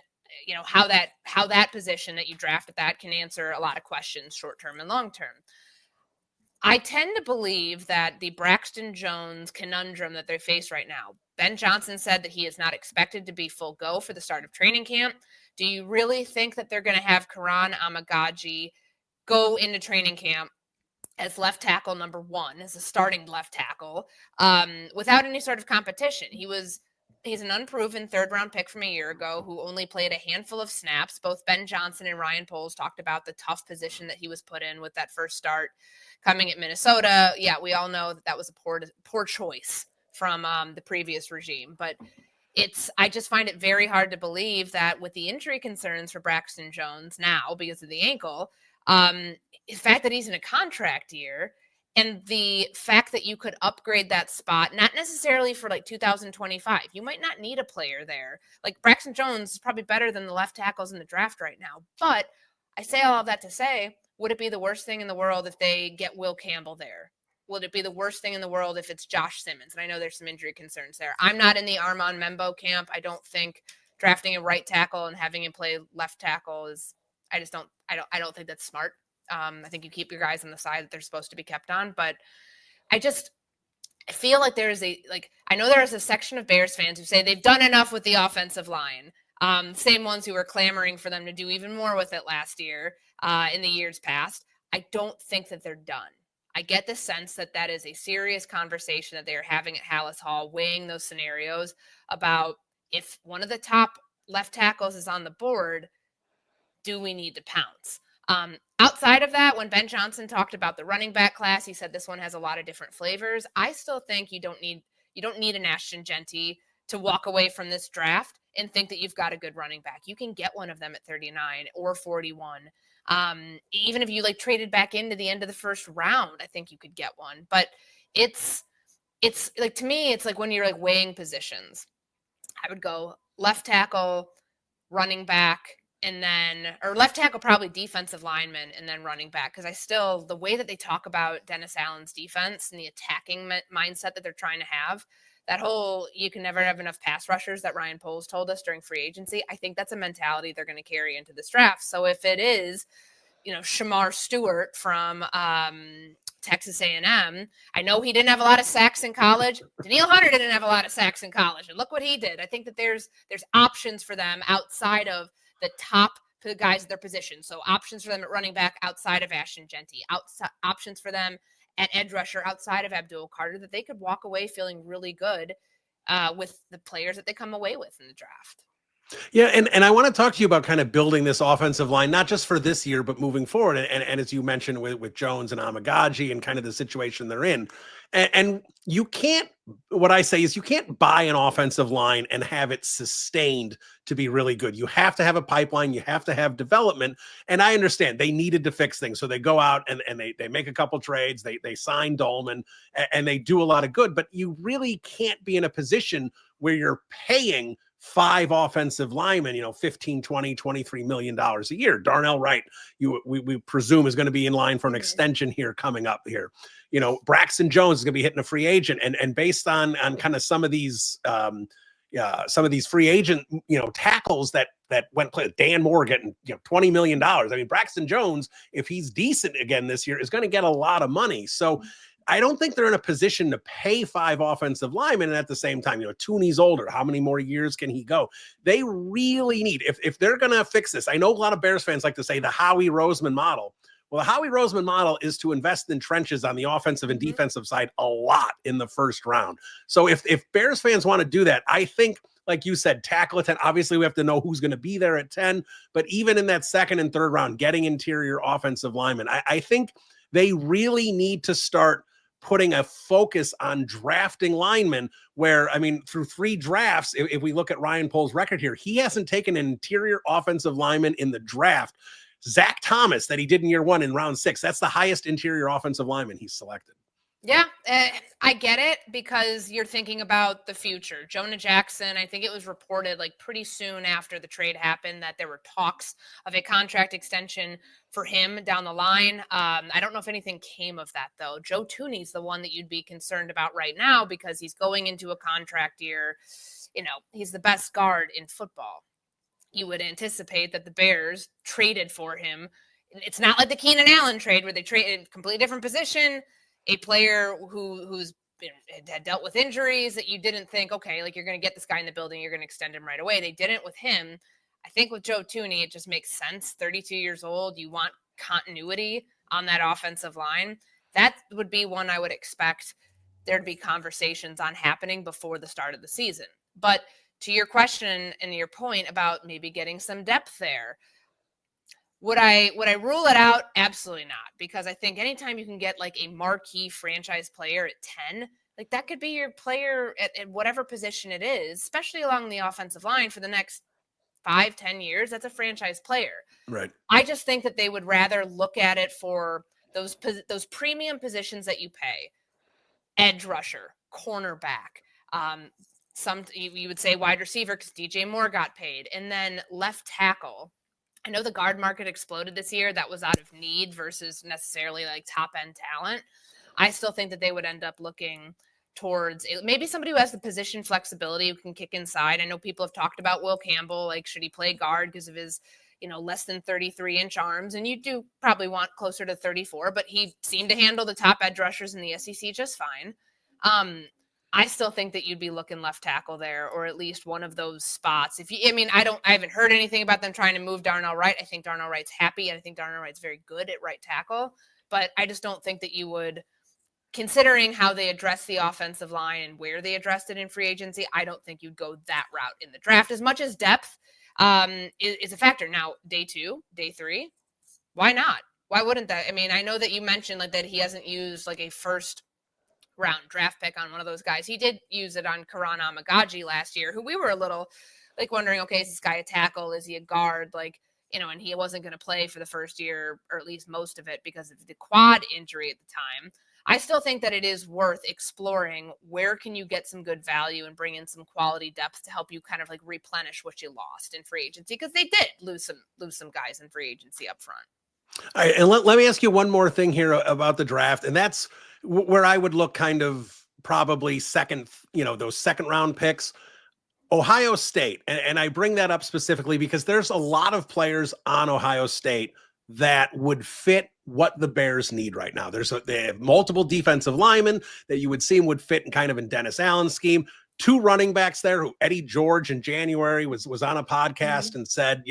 how that position that you drafted that can answer a lot of questions short-term and long-term. I tend to believe that the Braxton Jones conundrum that they face right now, Ben Johnson said that he is not expected to be full go for the start of training camp. Do you really think that they're going to have Karan Amagaji go into training camp as left tackle number 1, as a starting left tackle, without any sort of competition? He's an unproven 3rd-round pick from a year ago who only played a handful of snaps. Both Ben Johnson and Ryan Poles talked about the tough position that he was put in with that first start coming at Minnesota. Yeah, we all know that was a poor choice from the previous regime. But I just find it very hard to believe that with the injury concerns for Braxton Jones now because of the ankle, the fact that he's in a contract year, and the fact that you could upgrade that spot, not necessarily for like 2025. You might not need a player there. Like Braxton Jones is probably better than the left tackles in the draft right now. But I say all of that to say, would it be the worst thing in the world if they get Will Campbell there? Would it be the worst thing in the world if it's Josh Simmons? And I know there's some injury concerns there. I'm not in the Armand Membo camp. I don't think drafting a right tackle and having him play left tackle I don't think that's smart. I think you keep your guys on the side that they're supposed to be kept on, but I feel like I know there is a section of Bears fans who say they've done enough with the offensive line. Same ones who were clamoring for them to do even more with it last year, in the years past. I don't think that they're done. I get the sense that is a serious conversation that they're having at Hallis Hall, weighing those scenarios about if one of the top left tackles is on the board, do we need to pounce? Outside of that, when Ben Johnson talked about the running back class, he said this one has a lot of different flavors. I still think you don't need an Ashton Genty to walk away from this draft and think that you've got a good running back. You can get one of them at 39 or 41. Even if you traded back into the end of the first round, I think you could get one. But it's like, to me, it's like when you're weighing positions, I would go left tackle, running back, or left tackle, probably defensive lineman, and then running back. Because the way that they talk about Dennis Allen's defense and the attacking mindset that they're trying to have, that whole you can never have enough pass rushers that Ryan Poles told us during free agency, I think that's a mentality they're going to carry into this draft. So if it is, Shamar Stewart from Texas A&M, I know he didn't have a lot of sacks in college. Daniil Hunter didn't have a lot of sacks in college, and look what he did. I think that there's options for them outside of the top guys at their position. So options for them at running back outside of Ashton Genty, options for them at edge rusher outside of Abdul Carter, that they could walk away feeling really good with the players that they come away with in the draft. Yeah, and I want to talk to you about kind of building this offensive line, not just for this year, but moving forward. And as you mentioned with Jones and Amagaji and kind of the situation they're in. And you can't, what I say is you can't buy an offensive line and have it sustained to be really good. You have to have a pipeline. You have to have development. And I understand they needed to fix things. So they go out and they make a couple trades. They sign Dolman and they do a lot of good. But you really can't be in a position where you're paying 5 offensive linemen, $15, $20, $23 million a year. Darnell Wright, we presume is going to be in line for an extension here coming up here. Braxton Jones is going to be hitting a free agent, and based on kind of some of these free agent tackles that went play, Dan Moore getting $20 million. I mean, Braxton Jones, if he's decent again this year, is going to get a lot of money. So I don't think they're in a position to pay 5 offensive linemen. And at the same time, Tooney's older. How many more years can he go? They really need, if they're going to fix this, I know a lot of Bears fans like to say the Howie Roseman model. Well, the Howie Roseman model is to invest in trenches on the offensive and defensive side a lot in the first round. So if Bears fans want to do that, I think, like you said, tackle at 10. Obviously, we have to know who's going to be there at 10. But even in that second and third round, getting interior offensive linemen, I think they really need to start putting a focus on drafting linemen where, I mean, through 3 drafts, if we look at Ryan Poles' record here, he hasn't taken an interior offensive lineman in the draft. Zach Thomas, that he did in year 1 in round 6, that's the highest interior offensive lineman he's selected. Yeah, I get it because you're thinking about the future. Jonah Jackson, I think it was reported like pretty soon after the trade happened that there were talks of a contract extension for him down the line. I don't know if anything came of that, though. Joe Tooney's the one that you'd be concerned about right now because he's going into a contract year. He's the best guard in football. You would anticipate that the Bears traded for him. It's not like the Keenan Allen trade where they traded a completely different position, a player who's had dealt with injuries that you didn't think, okay, like you're going to get this guy in the building, you're going to extend him right away. They didn't with him. I think with Joe Tooney, it just makes sense. 32 years old, you want continuity on that offensive line. That would be one I would expect there to be conversations on happening before the start of the season. But to your question and your point about maybe getting some depth there, would I rule it out? Absolutely not. Because I think anytime you can get like a marquee franchise player at 10, like that could be your player at whatever position it is, especially along the offensive line for the next 5-10 years. That's a franchise player. Right. I just think that they would rather look at it for those premium positions that you pay. Edge rusher, cornerback, you would say wide receiver because DJ Moore got paid, and then left tackle. I know the guard market exploded this year. That was out of need versus necessarily like top end talent. I still think that they would end up looking towards maybe somebody who has the position flexibility, who can kick inside. I know people have talked about Will Campbell, like should he play guard because of his, less than 33-inch arms, and you do probably want closer to 34, but he seemed to handle the top edge rushers in the SEC just fine. I still think that you'd be looking left tackle there, or at least one of those spots. I haven't heard anything about them trying to move Darnell Wright. I think Darnell Wright's happy, and I think Darnell Wright's very good at right tackle, but I just don't think that you would, considering how they address the offensive line and where they addressed it in free agency, I don't think you'd go that route in the draft as much as depth is a factor. Now, day 2, day 3, why not? Why wouldn't that? I mean, I know that you mentioned like that he hasn't used like a first round draft pick on one of those guys. He did use it on Karan Amagaji last year, who we were a little like wondering, okay, is this guy a tackle? Is he a guard? Like, and he wasn't going to play for the first year, or at least most of it, because of the quad injury at the time. I still think that it is worth exploring where can you get some good value and bring in some quality depth to help you kind of like replenish what you lost in free agency, because they did lose some guys in free agency up front. All right, and let me ask you one more thing here about the draft, and that's where I would look kind of probably second, those second round picks. Ohio State, and I bring that up specifically because there's a lot of players on Ohio State that would fit what the Bears need right now. They have multiple defensive linemen that you would see would fit in kind of in Dennis Allen's scheme. Two running backs there who Eddie George in January was on a podcast and said,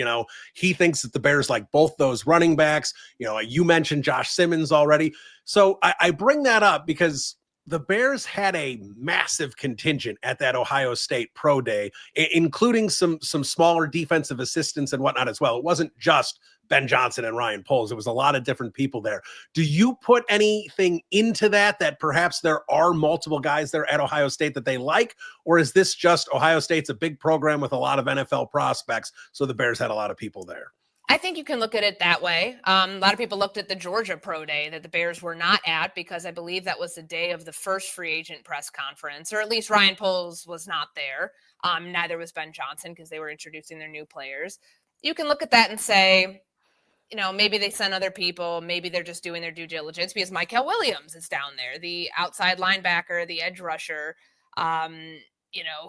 he thinks that the Bears like both those running backs. You mentioned Josh Simmons already. So I bring that up because the Bears had a massive contingent at that Ohio State pro day, including some smaller defensive assistants and whatnot as well. It wasn't just Ben Johnson and Ryan Poles. It was a lot of different people there. Do you put anything into that perhaps there are multiple guys there at Ohio State that they like, or is this just Ohio State's a big program with a lot of NFL prospects, so the Bears had a lot of people there? I think you can look at it that way. A lot of people looked at the Georgia Pro Day that the Bears were not at because I believe that was the day of the first free agent press conference, or at least Ryan Poles was not there. Neither was Ben Johnson because they were introducing their new players. You can look at that and say, maybe they sent other people. Maybe they're just doing their due diligence because Mykel Williams is down there, the outside linebacker, the edge rusher,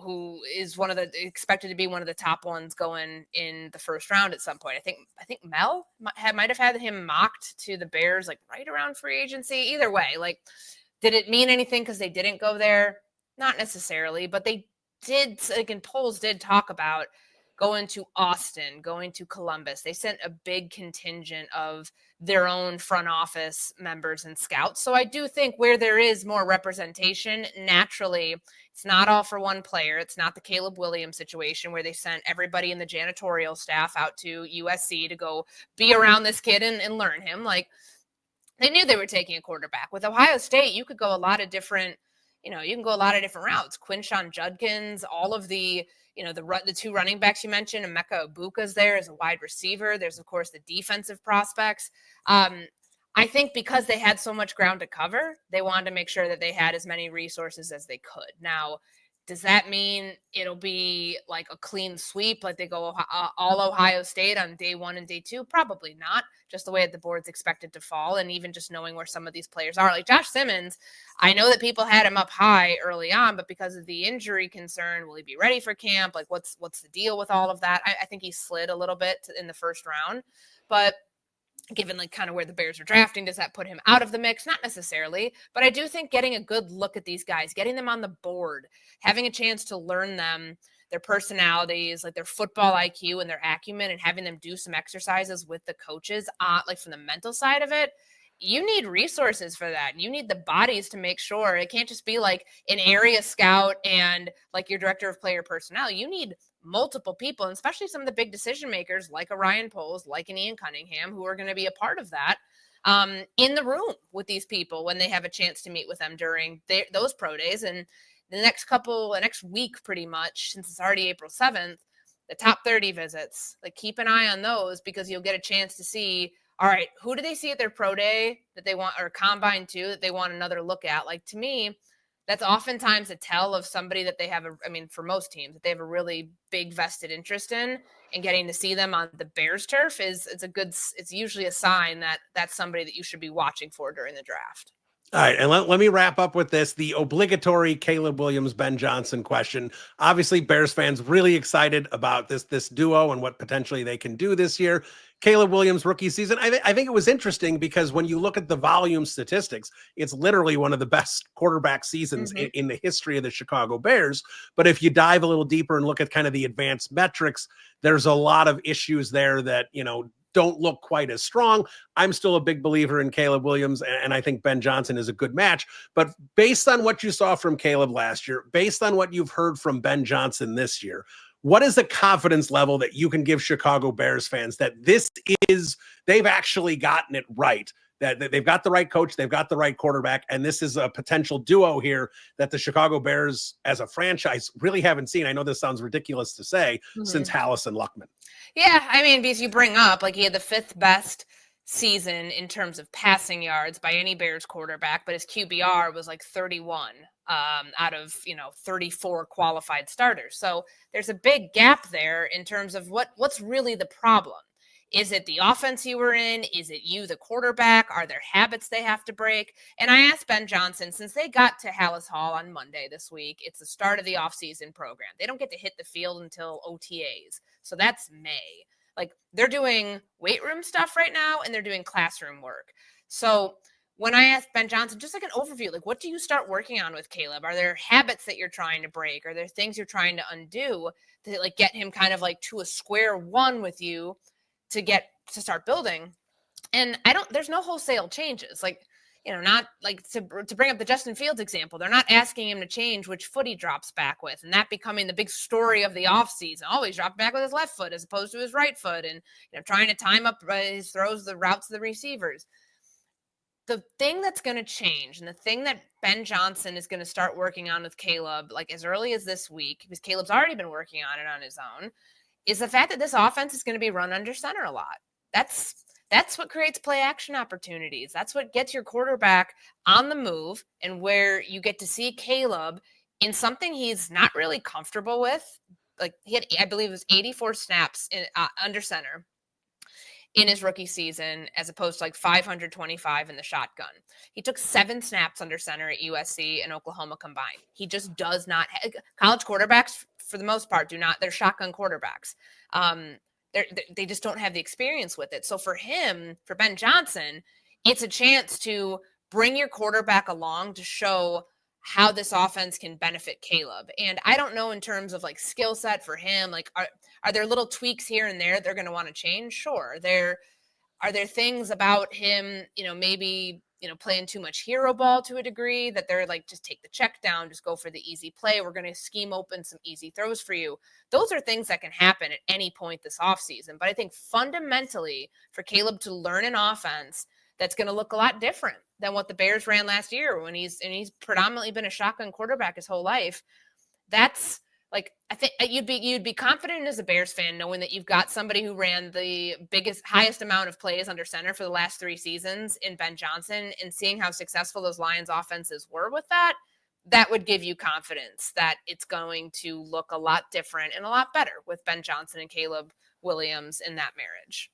who is expected to be one of the top ones going in the first round at some point. I think Mel might have had him mocked to the Bears like right around free agency. Either way, like, did it mean anything because they didn't go there? Not necessarily, but they did. Again, polls did talk about going to Austin, going to Columbus. They sent a big contingent of their own front office members and scouts. So I do think where there is more representation, naturally, it's not all for one player. It's not the Caleb Williams situation where they sent everybody in the janitorial staff out to USC to go be around this kid and learn him. Like, they knew they were taking a quarterback. With Ohio State, you could go a lot of different, routes. Quinshon Judkins, all of the two running backs you mentioned, Emeka Ibuka's there as a wide receiver. There's, of course, the defensive prospects. I think because they had so much ground to cover, they wanted to make sure that they had as many resources as they could. Now, does that mean it'll be like a clean sweep, like they go all Ohio State on day one and day two? Probably not, just the way the board's expected to fall. And even just knowing where some of these players are, like Josh Simmons, I know that people had him up high early on, but because of the injury concern, will he be ready for camp? Like, what's the deal with all of that? I think he slid a little bit in the first round, but given like kind of where the Bears are drafting, does that put him out of the mix? Not necessarily, but I do think getting a good look at these guys, getting them on the board, having a chance to learn them, their personalities, like their football IQ and their acumen, and having them do some exercises with the coaches, like from the mental side of it, you need resources for that. You need the bodies to make sure it can't just be like an area scout and like your director of player personnel. You need multiple people, and especially some of the big decision makers like a Ryan Poles, like an Ian Cunningham, who are going to be a part of that in the room with these people when they have a chance to meet with them during those pro days. And the next week, pretty much, since it's already April 7th, the top 30 visits, like keep an eye on those because you'll get a chance to see, all right, who do they see at their pro day that they want, or combine too, that they want another look at? Like, to me, that's oftentimes a tell of somebody that they have, for most teams, that they have a really big vested interest in, and getting to see them on the Bears turf it's usually a sign that that's somebody that you should be watching for during the draft. All right, and let me wrap up with this, the obligatory Caleb Williams, Ben Johnson question. Obviously, Bears fans really excited about this duo and what potentially they can do this year. Caleb Williams rookie season, I think it was interesting because when you look at the volume statistics, it's literally one of the best quarterback seasons in the history of the Chicago Bears. But if you dive a little deeper and look at kind of the advanced metrics, there's a lot of issues there that, don't look quite as strong. I'm still a big believer in Caleb Williams, and I think Ben Johnson is a good match. But based on what you saw from Caleb last year, based on what you've heard from Ben Johnson this year, what is the confidence level that you can give Chicago Bears fans that they've actually gotten it right, that they've got the right coach, they've got the right quarterback, and this is a potential duo here that the Chicago Bears as a franchise really haven't seen? I know this sounds ridiculous to say, since Hallis and Luckman. Yeah, because you bring up, like, he had the fifth best season in terms of passing yards by any Bears quarterback, but his QBR was like 31 out of 34 qualified starters. So there's a big gap there in terms of what's really the problem. Is it the offense you were in? Is it you, the quarterback? Are there habits they have to break? And I asked Ben Johnson, since they got to Hallis Hall on Monday this week, it's the start of the offseason program. They don't get to hit the field until OTAs. So that's May. Like, they're doing weight room stuff right now, and they're doing classroom work. So when I asked Ben Johnson, just like an overview, like, what do you start working on with Caleb? Are there habits that you're trying to break? Are there things you're trying to undo to like get him kind of like to a square one with you to get to start building? And there's no wholesale changes. Like, not like to bring up the Justin Fields example, they're not asking him to change which foot he drops back with, and that becoming the big story of the offseason. Always drop back with his left foot as opposed to his right foot, and trying to time up his throws, the routes to the receivers. The thing that's going to change, and the thing that Ben Johnson is going to start working on with Caleb, like as early as this week, because Caleb's already been working on it on his own, is the fact that this offense is going to be run under center a lot. That's what creates play action opportunities. That's what gets your quarterback on the move, and where you get to see Caleb in something he's not really comfortable with. Like, he had, I believe it was 84 snaps under center in his rookie season, as opposed to like 525 in the shotgun. He took 7 snaps under center at USC and Oklahoma combined. He just does not college quarterbacks, for the most part, they're shotgun quarterbacks. They just don't have the experience with it. So for Ben Johnson, it's a chance to bring your quarterback along to show how this offense can benefit Caleb. And I don't know in terms of like skill set for him, like are there little tweaks here and there they're going to want to change? Sure. Are there things about him, maybe, playing too much hero ball to a degree that they're like, just take the check down, just go for the easy play. We're going to scheme open some easy throws for you. Those are things that can happen at any point this offseason. But I think fundamentally for Caleb to learn an offense that's going to look a lot different than what the Bears ran last year when he's predominantly been a shotgun quarterback his whole life. That's like, I think you'd be confident as a Bears fan knowing that you've got somebody who ran the highest amount of plays under center for the last 3 seasons in Ben Johnson, and seeing how successful those Lions offenses were with that would give you confidence that it's going to look a lot different and a lot better with Ben Johnson and Caleb Williams in that marriage.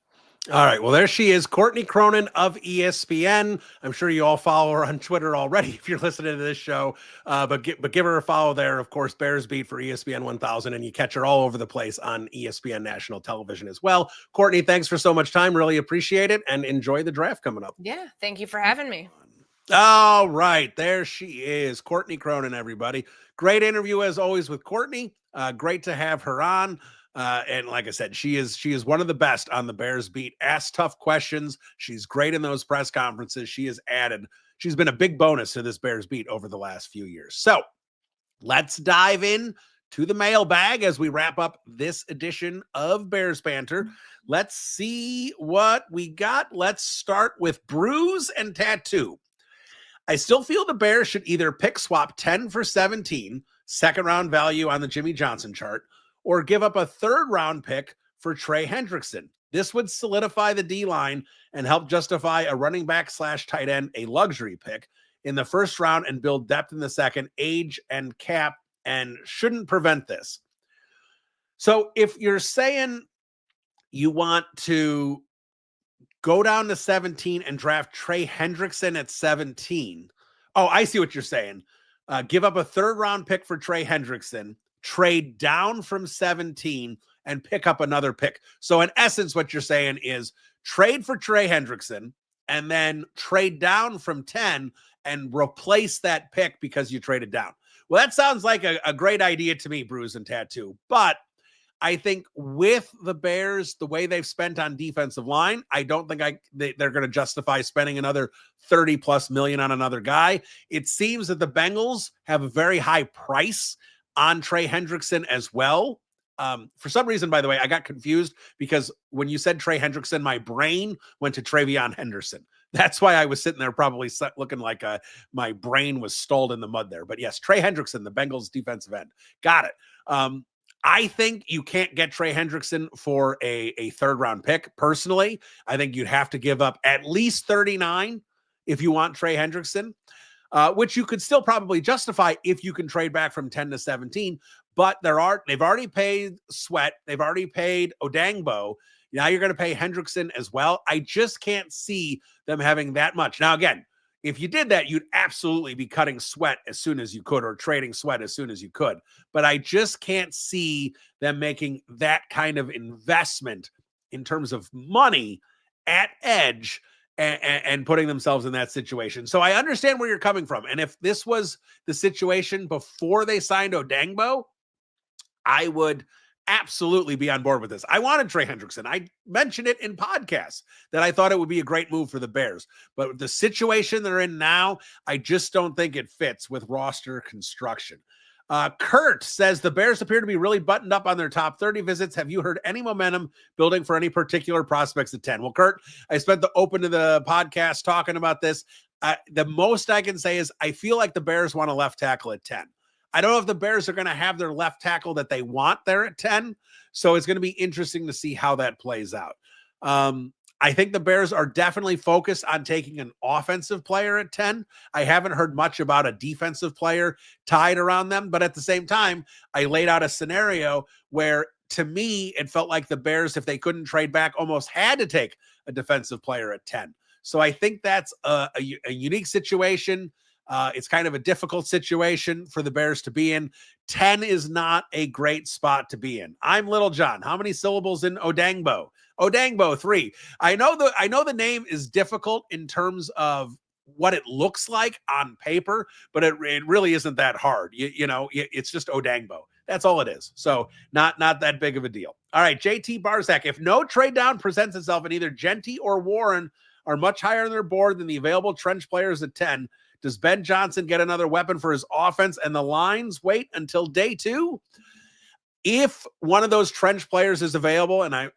All right. Well, there she is, Courtney Cronin of ESPN. I'm sure you all follow her on Twitter already if you're listening to this show. But give her a follow there. Of course, Bears Beat for ESPN 1000, and you catch her all over the place on ESPN National Television as well. Courtney, thanks for so much time. Really appreciate it, and enjoy the draft coming up. Yeah. Thank you for having me. All right. There she is, Courtney Cronin, everybody. Great interview as always with Courtney. Great to have her on. And like I said, she is one of the best on the Bears Beat. Asks tough questions. She's great in those press conferences. She's been a big bonus to this Bears Beat over the last few years. So let's dive in to the mailbag as we wrap up this edition of Bears Banter. Let's see what we got. Let's start with Bruise and Tattoo. I still feel the Bears should either pick swap 10 for 17, second round value on the Jimmy Johnson chart, or give up a 3rd round pick for Trey Hendrickson. This would solidify the D-line and help justify a running back / tight end, a luxury pick in the 1st round, and build depth in the 2nd, age and cap, and shouldn't prevent this. So if you're saying you want to go down to 17 and draft Trey Hendrickson at 17. Oh, I see what you're saying. Give up a 3rd round pick for Trey Hendrickson, trade down from 17, and pick up another pick. So in essence, what you're saying is trade for Trey Hendrickson and then trade down from 10 and replace that pick because you traded down. Well, that sounds like a great idea to me, Bruise and Tattoo. But I think with the Bears, the way they've spent on defensive line, I don't think they're going to justify spending another $30+ million on another guy. It seems that the Bengals have a very high price on Trey Hendrickson as well. For some reason, by the way, I got confused because when you said Trey Hendrickson, my brain went to Travion Henderson. That's why I was sitting there probably looking like my brain was stalled in the mud there. But yes, Trey Hendrickson, the Bengals defensive end. Got it. I think you can't get Trey Hendrickson for a 3rd round pick. Personally, I think you'd have to give up at least 39 if you want Trey Hendrickson. Which you could still probably justify if you can trade back from 10 to 17. But they've already paid Sweat. They've already paid Odangbo. Now you're going to pay Hendrickson as well. I just can't see them having that much. Now, again, if you did that, you'd absolutely be cutting Sweat as soon as you could or trading Sweat as soon as you could. But I just can't see them making that kind of investment in terms of money at edge and putting themselves in that situation. So I understand where you're coming from. And if this was the situation before they signed Odangbo, I would absolutely be on board with this. I wanted Trey Hendrickson. I mentioned it in podcasts that I thought it would be a great move for the Bears. But the situation they're in now, I just don't think it fits with roster construction. Kurt says the Bears appear to be really buttoned up on their top 30 visits. Have you heard any momentum building for any particular prospects at 10? Well, Kurt, I spent the open to the podcast talking about this. The most I can say is I feel like the Bears want a left tackle at 10. I don't know if the Bears are going to have their left tackle that they want there at 10. So it's going to be interesting to see how that plays out. I think the Bears are definitely focused on taking an offensive player at 10. I haven't heard much about a defensive player tied around them, but at the same time, I laid out a scenario where to me, it felt like the Bears, if they couldn't trade back, almost had to take a defensive player at 10. So I think that's a unique situation. It's kind of a difficult situation for the Bears to be in. 10 is not a great spot to be in. I'm Little John. How many syllables in Odangbo? Odangbo, 3. I know the name is difficult in terms of what it looks like on paper, but it really isn't that hard. It's just Odangbo. That's all it is. So not that big of a deal. All right, JT Barzak. If no trade down presents itself and either Genty or Warren are much higher on their board than the available trench players at 10, does Ben Johnson get another weapon for his offense and the lines wait until day 2? If one of those trench players is available, and I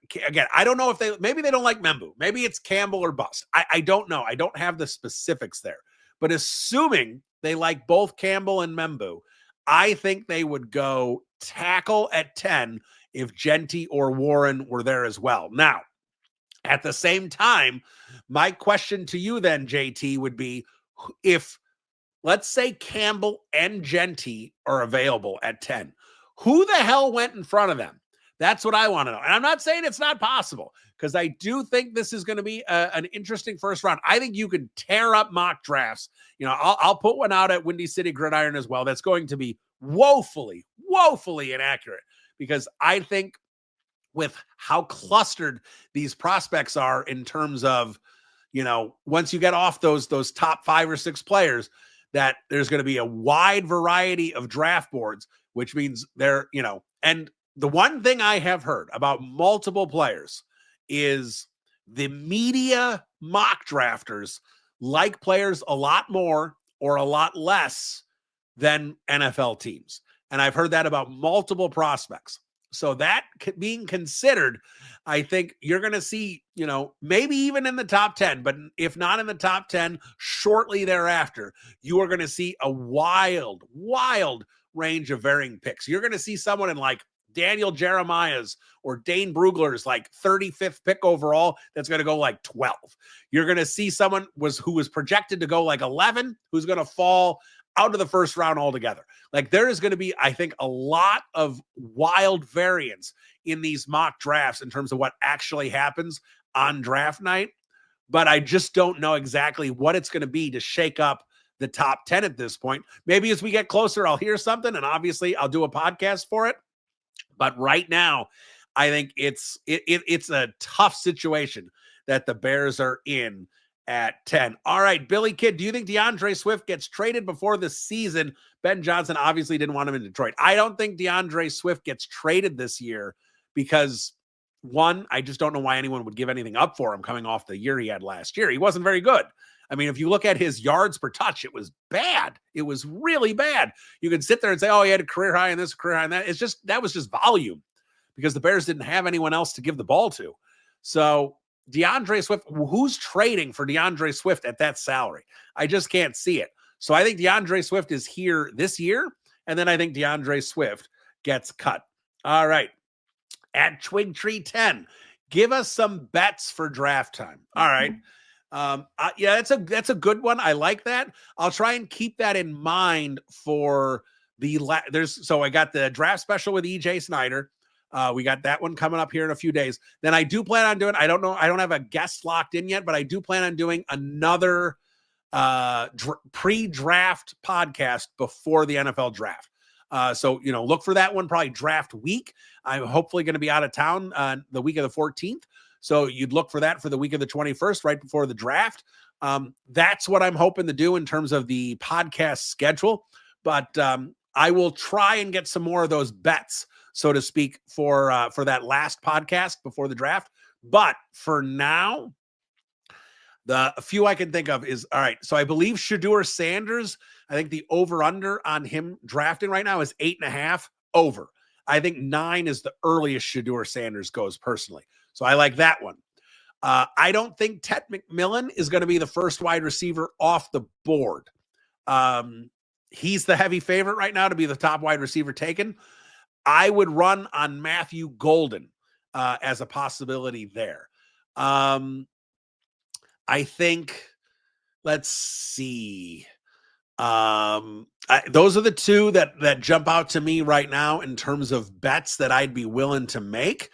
don't know if maybe they don't like Membu. Maybe it's Campbell or bust. I don't know. I don't have the specifics there. But assuming they like both Campbell and Membu, I think they would go tackle at 10 if Genty or Warren were there as well. Now, at the same time, my question to you then, JT, would be, if let's say Campbell and Genty are available at 10, who the hell went in front of them? That's what I want to know. And I'm not saying it's not possible, because I do think this is going to be an interesting first round. I think you could tear up mock drafts. I'll put one out at Windy City Gridiron as well. That's going to be woefully inaccurate, because I think with how clustered these prospects are in terms of, once you get off those top 5 or 6 players, that there's going to be a wide variety of draft boards, which means and the one thing I have heard about multiple players is the media mock drafters like players a lot more or a lot less than NFL teams. And I've heard that about multiple prospects. So that being considered, I think you're going to see, maybe even in the top 10, but if not in the top 10, shortly thereafter, you are going to see a wild range of varying picks. You're going to see someone in like Daniel Jeremiah's or Dane Brugler's like 35th pick overall that's going to go like 12. You're going to see someone who was projected to go like 11, who's going to fall out of the first round altogether. Like, there is going to be, I think, a lot of wild variance in these mock drafts in terms of what actually happens on draft night. But I just don't know exactly what it's going to be to shake up the top 10 at this point. Maybe as we get closer, I'll hear something, and obviously I'll do a podcast for it. But right now, I think it's a tough situation that the Bears are in at 10. All right, Billy Kidd, do you think DeAndre Swift gets traded before the season? Ben Johnson obviously didn't want him in Detroit. I don't think DeAndre Swift gets traded this year because, one, I just don't know why anyone would give anything up for him coming off the year he had last year. He wasn't very good. I mean, if you look at his yards per touch, it was bad. It was really bad. You could sit there and say, oh, he had a career high in this, career high in that. That was just volume, because the Bears didn't have anyone else to give the ball to. So DeAndre Swift, who's trading for DeAndre Swift at that salary? I just can't see it. So I think DeAndre Swift is here this year, and then I think DeAndre Swift gets cut. All right. At Twigtree 10, give us some bets for draft time. All right. Yeah, that's a good one. I like that. I'll try and keep that in mind for so I got the draft special with EJ Snyder. We got that one coming up here in a few days. Then I do plan on doing, I don't have a guest locked in yet, but I do plan on doing another pre-draft podcast before the NFL draft. So, look for that one, probably draft week. I'm hopefully going to be out of town the week of the 14th. So you'd look for that for the week of the 21st, right before the draft. That's what I'm hoping to do in terms of the podcast schedule. But I will try and get some more of those bets, so to speak, for that last podcast before the draft. But for now, the few I can think of is, all right, so I believe Shedeur Sanders, I think the over-under on him drafting right now is 8.5 over. I think 9 is the earliest Shedeur Sanders goes personally. So I like that one. I don't think Ted McMillan is going to be the first wide receiver off the board. He's the heavy favorite right now to be the top wide receiver taken. I would run on Matthew Golden as a possibility there. I think, let's see. Those are the two that jump out to me right now in terms of bets that I'd be willing to make.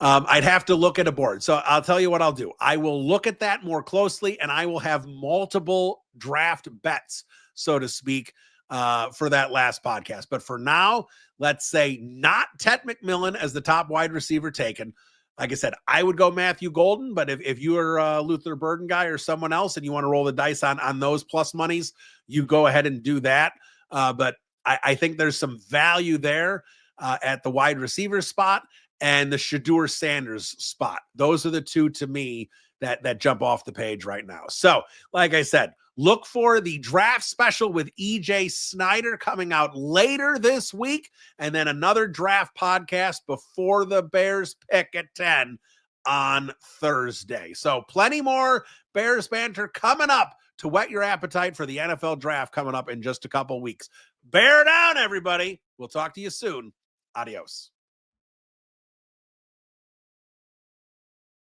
I'd have to look at a board. So I'll tell you what I'll do. I will look at that more closely, and I will have multiple draft bets, so to speak, for that last podcast. But for now, let's say not Ted McMillan as the top wide receiver taken. Like I said, I would go Matthew Golden, but if you're a Luther Burden guy or someone else and you want to roll the dice on those plus monies, you go ahead and do that. But I think there's some value there at the wide receiver spot and the Shedeur Sanders spot. Those are the two to me that jump off the page right now. So, like I said, look for the draft special with EJ Snyder coming out later this week, and then another draft podcast before the Bears pick at 10 on Thursday. So plenty more Bears banter coming up to whet your appetite for the NFL draft coming up in just a couple weeks. Bear down, everybody. We'll talk to you soon. Adios.